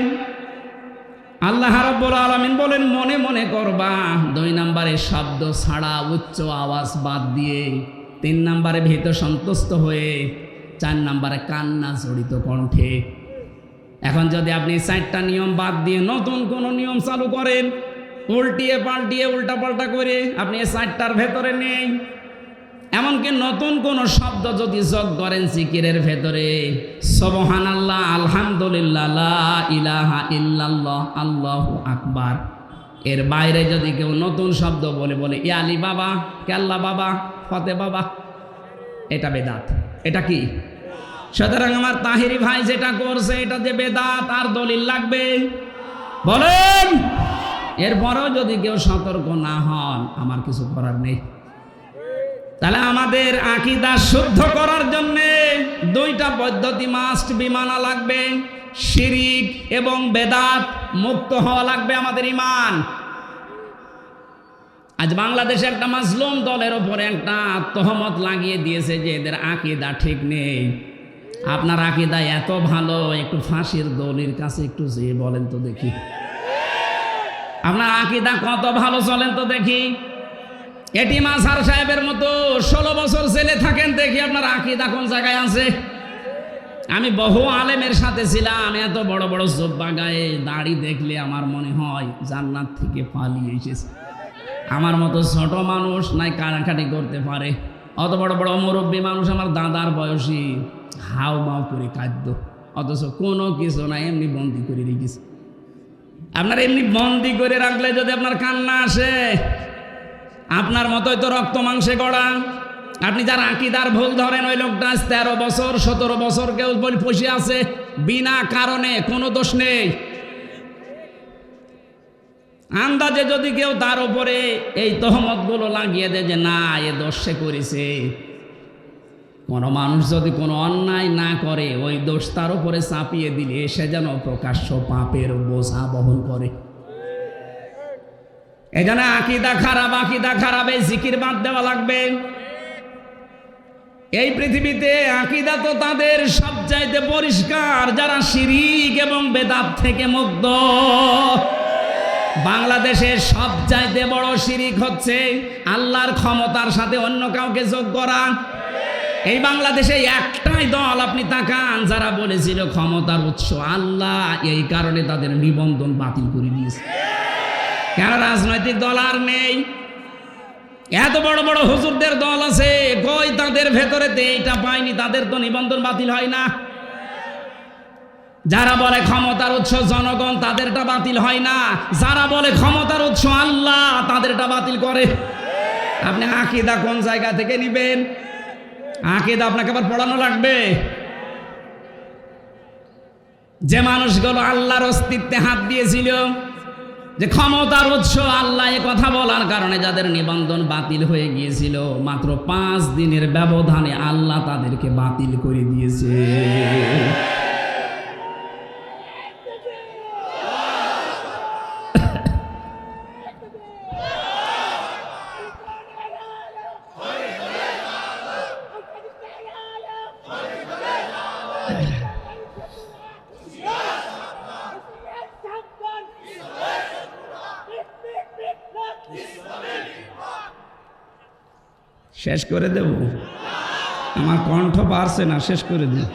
আল্লাহ রাব্বুল আলামিন বলেন মনে মনে করবা, 2 নম্বরে শব্দ ছাড়া উচ্চ আওয়াজ বাদ দিয়ে, 3 নম্বরে ভীত সন্তুষ্ট হয়ে, 4 নম্বরে কান্না জড়িত কণ্ঠে। এখন যদি আপনি 4টা নিয়ম বাদ দিয়ে নতুন কোনো নিয়ম চালু করেন, উল্টিয়ে পাল্টিয়ে উল্টাপাল্টা করে, আপনি এই 4টার ভেতরে নেই। এমনকি নতুন কোনো শব্দ যদি যোগ করেন জিকিরের ভেতরে, সুবহানাল্লাহ, আলহামদুলিল্লাহ, লা ইলাহা ইল্লাল্লাহ, আল্লাহু আকবার, এর বাইরে যদি কেউ নতুন শব্দ বলে ইয়া আলী বাবা, কেল্লা বাবা, ফতে বাবা, এটা বেদাত। এটা কি? সুতরাং আমার তাহিরি ভাই যেটা করছে এটা যে বেদাত, আর দলিল লাগবে বলেন? এরপরেও যদি কেউ সতর্ক না হন, আমার কিছু করার নেই। তাহলে আমাদের আকীদা শুদ্ধ করার জন্য দুইটা পদ্ধতি মাস্ট বি মানা লাগবে। শিরিক এবং বেদাত মুক্ত হওয়া লাগবে আমাদের ঈমান। আজ বাংলাদেশে একটা মাজলুম দলের ওপরে একটা তহমত লাগিয়ে দিয়েছে যে এদের আকীদা ঠিক নেই। আপনার আকীদা এত ভালো, একটু ফাঁসির দলির কাছে একটু যেয়ে বলেন তো দেখি, আপনার আকীদা কত ভালো চলেন তো দেখি। এটি মাঝহার সাহেবের মতো 16 বছর জেলে থাকেন, দেখি আপনার আকীদা কোন জায়গায় আছে। আমি বহু আলেমের সাথে ছিলাম, এত বড় বড় জুব্বা গায়ে দাড়ি দেখলে আমার মনে হয় জান্নাত থেকে পালিয়ে এসেছে। আমার মতো ছোট মানুষ নাই কানাকাটি করতে পারে, অত বড় বড় মুরব্বী মানুষ আমার দাদার বয়সী হাউ মাউ করে কাঁদ্য, অথচ কোনো কিছু নাই, এমনি বন্দি করে রেখেছে। আপনার এমনি বন্দি করে রাখলে যদি আপনার কান্না আসে, আপনার মতোই তো রক্ত মাংসে গড়া। আপনি যার আকীদার ভুল ধরেন, ওই লোকটা 13 বছর 17 বছর কেউ বসে আছে বিনা কারণে, কোনো দোষ নেই। আন্দাজে যদি কেউ তার উপরে এই তহমতগুলো লাগিয়ে দেয় যে না এ দোষ সে করেছে, কোনো মানুষ যদি কোনো অন্যায় না করে ওই দোষ তার উপরে চাপিয়ে দিলে সে যেন প্রকাশ্য পাপের বোঝা বহন করে। এখানে আকীদা খারাপ, এই জিকির বাদ দেওয়া লাগবে। এই পৃথিবীতে আকীদা তো তাদের সবচাইতে পরিষ্কার যারা শিরিক এবং বেদাত থেকে মুক্ত। বাংলাদেশের সবচাইতে বড় শিরিক হচ্ছে আল্লাহর ক্ষমতার সাথে অন্য কাউকে যোগ করা। এই বাংলাদেশে একটাই দল আপনি তাকান যারা বলেছিল ক্ষমতার উৎস আল্লাহ, এই কারণে তাদের নিবন্ধন বাতিল করে দিয়েছে। কেন রাজনৈতিক দল আর নেই? এত বড় বড় হুজুরদের দল আছে, কই তাদের ভেতরেতে এইটা পায়নি, তাদের তো নিবন্ধন বাতিল হয় না। যারা বলে ক্ষমতার উৎস জনগণ, তাদেরটা বাতিল হয় না। যারা বলে ক্ষমতার উৎস আল্লাহ, তাদেরটা বাতিল করে। আপনি আকীদা কোন জায়গা থেকে নিবেন? আকীদা আপনাকে আবার পড়ানো লাগবে। যে মানুষগুলো আল্লাহর অস্তিত্বে হাত দিয়েছিল, যে ক্ষমতার উৎস আল্লাহ, এ কথা বলার কারণে যাদের নিবন্ধন বাতিল হয়ে গিয়েছিল, মাত্র 5 দিনের ব্যবধানে আল্লাহ তাদেরকে বাতিল করে দিয়েছে। শেষ করে দেব, আমার কণ্ঠ পারছে না, শেষ করে দেব।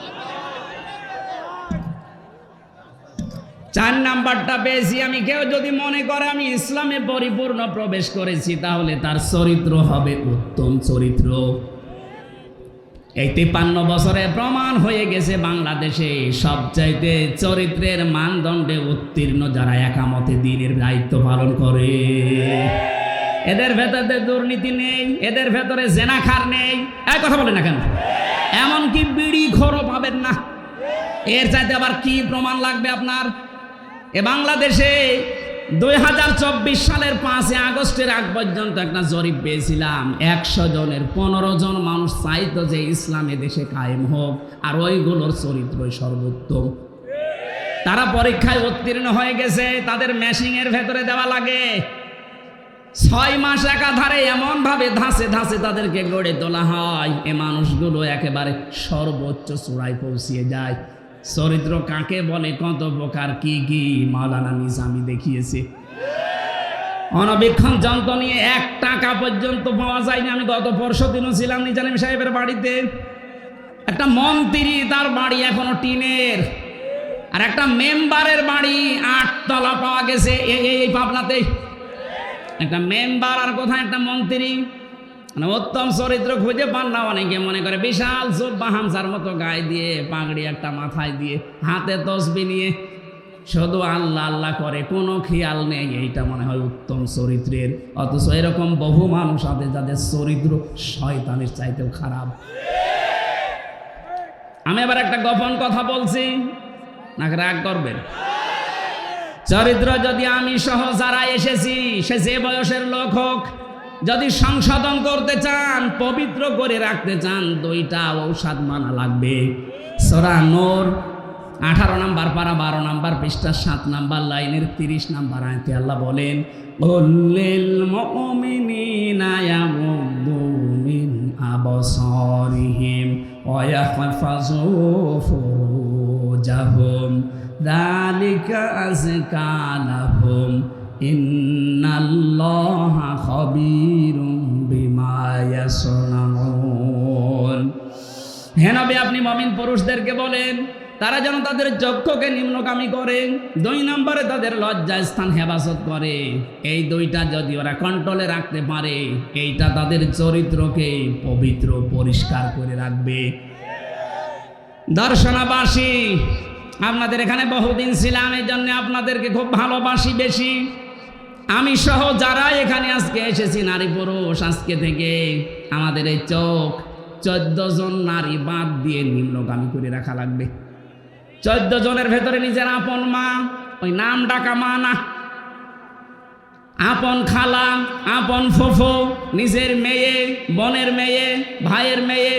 4 নাম্বারটা পেয়েছি আমি। কেউ যদি মনে করে আমি ইসলামে পরিপূর্ণ প্রবেশ করেছি, তাহলে তার চরিত্র হবে উত্তম চরিত্র। এই 53 বছরে প্রমাণ হয়ে গেছে বাংলাদেশে সবচাইতে চরিত্রের মানদণ্ডে উত্তীর্ণ যারা একামতে দ্বীনের দায়িত্ব পালন করে। এদের ভেতরে দুর্নীতি নেই, এদের ভেতরে জেনাখার নেই। এক কথা বলেন না কেন? এমনকি বিড়ি খোরও পাবেন না। এর চাইতে আবার কি প্রমাণ লাগবে আপনার? এ বাংলাদেশে 2024 সালের 5 আগস্টের আগ পর্যন্ত একটা জরিপ পেয়েছিলাম, 100 জনের 15 জন মানুষ চাইতো যে ইসলাম দেশে কায়েম হোক, আর ওইগুলোর চরিত্রই সর্বোত্তম। তারা পরীক্ষায় উত্তীর্ণ হয়ে গেছে। তাদের মেশিনের ভেতরে দেওয়া লাগে 6 মাস একাধারে এমন ভাবে ধাসে ধাসে তাদেরকে গড়ে তোলা হয়, এ মানুষগুলো একেবারে সর্বোচ্চ চূড়ায় পৌঁছিয়ে যায়। চরিত্র কাকে বলে, কত প্রকার কি কি মাওলানা নিজামী দেখিয়েছে। অনবীক্ষণ যন্ত্র নিয়ে 1 টাকা পর্যন্ত পাওয়া যায়নি। আমি গত পরশু দিনও ছিলাম নিজামী সাহেবের বাড়িতে। একটা মন্ত্রী, তার বাড়ি এখনো টিনের, আর একটা মেম্বারের বাড়ি 8 তলা পাওয়া গেছে এই পাবনাতে। একটা মেম্বার আর কোথায় একটা মন্ত্রী, মানে উত্তম চরিত্র খুঁজে পান না। অনেকে মনে করে বিশাল জুব্বা হামসার মতো গায়ে দিয়ে, পাগড়ি একটা মাথায় দিয়ে, হাতে তসবি নিয়ে শুধু আল্লাহ আল্লাহ করে, কোনো খেয়াল নেই, এইটা মনে হয় উত্তম চরিত্রের। অথচ এরকম বহু মানুষ আছে যাদের চরিত্র শয়তানের চাইতেও খারাপ। আমি এবার একটা গোপন কথা বলছি, নাকি রাগ করবেন? চরিত্র যদি আমি সহ যারা এসেছি, সে যে বয়সের লোক হোক, যদি সংশোধন করতে চান, পবিত্র করে রাখতে চান, 2টা ঔষধ মানা লাগবে। সূরা নূর 18 নম্বর পারা 12 নম্বর পৃষ্ঠা 7 নম্বর লাইনের 30 নম্বর আয়াতে আল্লাহ বলেন, কুল্লিল মুমিনিনা ইয়াগুদ্দু মিন আবসারিহিম ওয়া ইয়াহফাযু ফুরুজাহুম যালিকা আযকা লাহুম ইন্নাল্লাহা খাবীরুম বিমা ইয়াসনাউন। হে নবী, আপনি মুমিন পুরুষদেরকে বলেন তারা যেন তাদের চক্ষুকে নিম্নগামী করে, 2 নম্বরে তাদের লজ্জা স্থান হেফাজত করে। এই 2টা যদি ওরা কন্ট্রোলে রাখতে পারে, এইটা তাদের চরিত্রকে পবিত্র পরিষ্কার করে রাখবে। দর্শনাবাসী, আপনাদের এখানে বহুদিন ছিলাম, এই জন্য আপনাদেরকে খুব ভালোবাসি বেশি। আমি সহ যারা এখানে আজকে এসেছি, নারী পুরুষ, আজকে থেকে আমাদের এই চোখ 14 জন নারী বাদ দিয়ে নিম্নগামী করে রাখা লাগবে। 14 জনের ভেতরে নিজের আপন মা, ওই নাম ডাকা মা না, আপন খালা, আপন ফুফু, নিজের মেয়ে, বোনের মেয়ে, ভাইয়ের মেয়ে,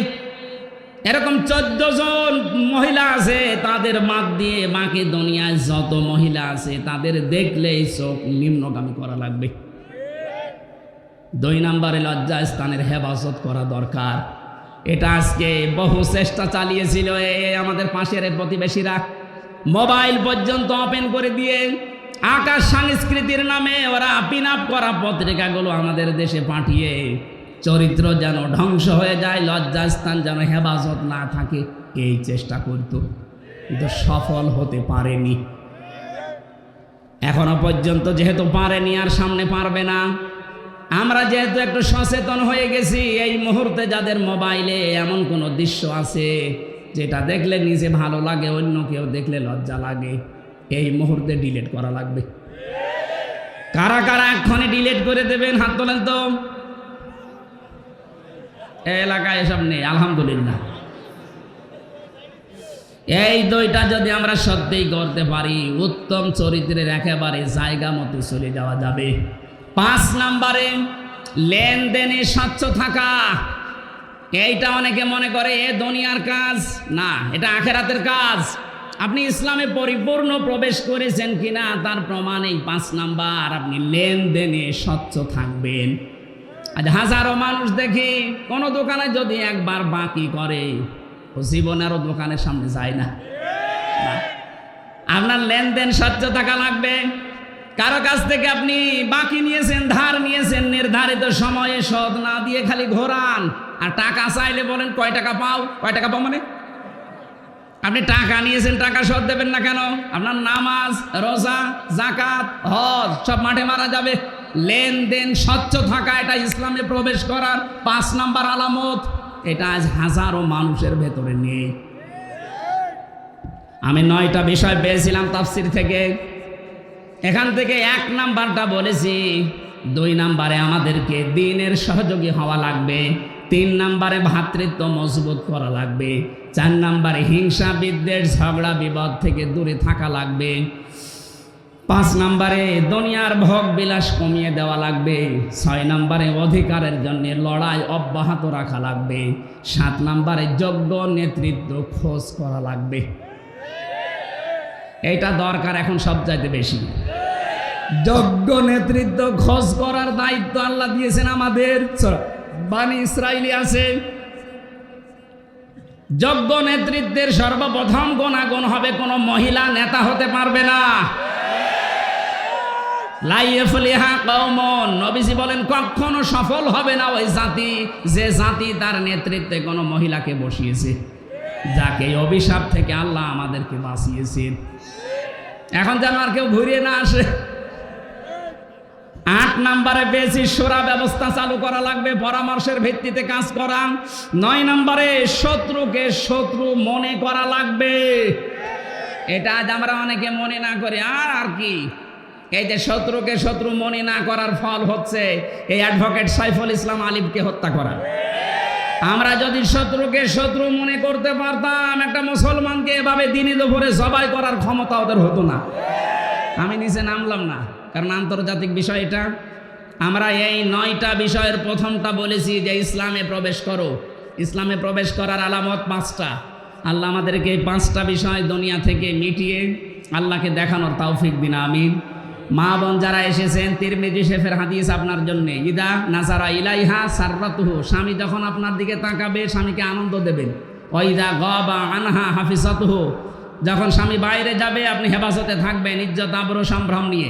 এরকম 14 জন মহিলা আছে। তাদের বাদ দিয়ে বাকি দুনিয়ায় যত মহিলা আছে তাদের দেখলেই চোখ নিম্নগামী করা লাগবে। 2 নম্বরে লজ্জা স্থানের হেফাজত করা দরকার। এটা আজকে বহু চেষ্টা চালিয়েছিল আমাদের পাশের প্রতিবেশীরা, মোবাইল পর্যন্ত ওপেন করে দিয়ে আকাশ সংস্কৃতির নামে ওরা পিন আপ করা পত্রিকাগুলো আমাদের দেশে পাঠিয়ে চরিত্র যেন ধ্বংস হয়ে যায়, লজ্জাস্থান যেন হেফাজত না থাকে, এই চেষ্টা করত, কিন্তু সফল হতে পারেনি। এখনো পর্যন্ত যেহেতু পারেনি, আর সামনে পারবে না। আমরা যেহেতু একটু সচেতন হয়ে গেছি, এই মুহূর্তে যাদের মোবাইলে এমন কোনো দৃশ্য আছে যেটা দেখলে নিজে ভালো লাগে, অন্য কেউ দেখলে লজ্জা লাগে, এই মুহূর্তে ডিলিট করা লাগবে। কারা কারা এক্ষণে ডিলিট করে দেবেন? হাত তোলেন তো। এই এলাকায় এসব নেই, আলহামদুলিল্লাহ। এই 2টা যদি আমরা সত্যিই করতে পারি, উত্তম চরিত্রের একেবারে জায়গা মতো চলে যাওয়া যাবে। 5 নম্বরে লেনদেনে স্বচ্ছ থাকা। এইটা অনেকে মনে করে এ দুনিয়ার কাজ না, এটা আখেরাতের কাজ। আপনি ইসলামে পরিপূর্ণ প্রবেশ করেছেন কিনা তার প্রমাণ এই 5 নাম্বার, আপনি লেনদেনে স্বচ্ছ থাকবেন। আজ হাজারো মানুষ দেখি কোনো দোকানে যদি একবার বাকি করে, ও জীবনেরও দোকানের সামনে যায় না। আপনার লেনদেন স্বচ্ছ থাকা লাগবে। কারো কাছ থেকে আপনি বাকি নিয়েছেন, ধার নিয়েছেন, নির্ধারিত সময়ে শোধ না দিয়ে খালি ঘোরান, আর টাকা চাইলে বলেন কয় টাকা পাও, কয় টাকা পাও মানে আপনি টাকা নিয়েছেন, টাকা শোধ দেবেন না কেন? আপনার নামাজ, রোজা, যাকাত, হজ সব মাঠে মারা যাবে। লেনদেন স্বচ্ছ থাকা, এটা ইসলামে প্রবেশ করার 5 নাম্বার আলামত। এটা আজ হাজারো মানুষের ভেতরে নেই। আমি 9টা বিষয় পেয়েছিলাম তাফসীর থেকে, এখান থেকে 1 নাম্বারটা বলেছি। 2 নাম্বারে আমাদেরকে দ্বীনের সহযোগী হওয়া লাগবে। 3 নাম্বারে ভ্রাতৃত্ব মজবুত করা লাগবে। 4 নাম্বারে হিংসা বিদ্বেষ ঝগড়া বিবাদ থেকে দূরে থাকা লাগবে। 5 নাম্বারে দুনিয়ার ভোগ বিলাস কমিয়ে দেওয়া লাগবে। 6 নাম্বারে অধিকারের জন্য লড়াই অব্যাহত রাখা লাগবে। 7 নাম্বারে যোগ্য নেতৃত্ব খোঁজ করা লাগবে। এইটা দরকার এখন সবচাইতে বেশি। যোগ্য নেতৃত্ব খোঁজ করার দায়িত্ব আল্লাহ দিয়েছেন আমাদের। বানি ইসরাইলি আছে, যোগ্য নেতৃত্বের সর্বপ্রথম গুণাগুণ হবে কোনো মহিলা নেতা হতে পারবে না। লা ইয়াফলিহা কওমুন, নবীজি বলেন কখনো সফল হবে না ওই জাতি যে জাতি তার নেতৃত্বে কোনো মহিলাকে বসিয়েছে, যাকে অভিশাপ থেকে আল্লাহ আমাদেরকে বাঁচিয়েছেন। এখন যেন আর কেউ ঘুরিয়ে না আসে। 8 নাম্বারে পেয়েছি শোরা ব্যবস্থা চালু করা লাগবে, পরামর্শের ভিত্তিতে কাজ করা। 9 নাম্বারে শত্রুকে শত্রু মনে করা লাগবে। এটা আজ আমরা অনেকে মনে না করে আর কি। এই যে শত্রুকে শত্রু মনে না করার ফল হচ্ছে এই অ্যাডভোকেট সাইফুল ইসলাম আলিফকে হত্যা করা। আমরা যদি শত্রুকে শত্রু মনে করতে পারতাম, একটা মুসলমানকে এভাবে দিনের উপরে জবাই করার ক্ষমতা ওদের হতো না। আমি নিচে নামলাম না, কারণ আন্তর্জাতিক বিষয় এটা। আমরা এই 9টা বিষয়ের প্রথমটা বলেছি যে ইসলামে প্রবেশ করো। ইসলামে প্রবেশ করার আলামত 5টা। আল্লাহ আমাদেরকে এই 5টা বিষয় দুনিয়া থেকে মিটিয়ে আল্লাহকে দেখানোর তৌফিক দিন, আমিন। মা বোন যারা এসেছেন, তিরমিজি শরীফের হাদিস আপনার জন্য, ইদা নাজারা ইলাইহা সাররাতুহু, স্বামী যখন আপনার দিকে তাকাবে স্বামীকে আনন্দ দেবেন। ওয়াইদা গাবা আনহা হাফিজাতুহু, যখন স্বামী বাইরে যাবে আপনি হেফাজতে থাকবেন, ইজ্জত আবরু সম্ভ্রম নিয়ে।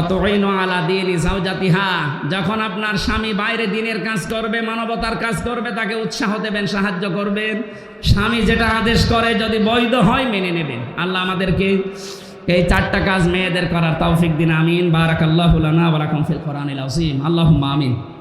অতঈনু আলা দীনি যাওজাতিহা, যখন আপনার স্বামী বাইরে দিনের কাজ করবে, মানবতার কাজ করবে, তাকে উৎসাহ দেবেন, সাহায্য করবেন। স্বামী যেটা আদেশ করে যদি বৈধ হয় মেনে নেবেন। আল্লাহ আমাদেরকে এই 4টা কাজ মেয়েদের করার তৌফিক দিন, আমিন। বারাকাল্লাহু লানা ওয়া লাকুম ফিল কোরআনিল আযীম। আল্লাহুম্মা আমিন।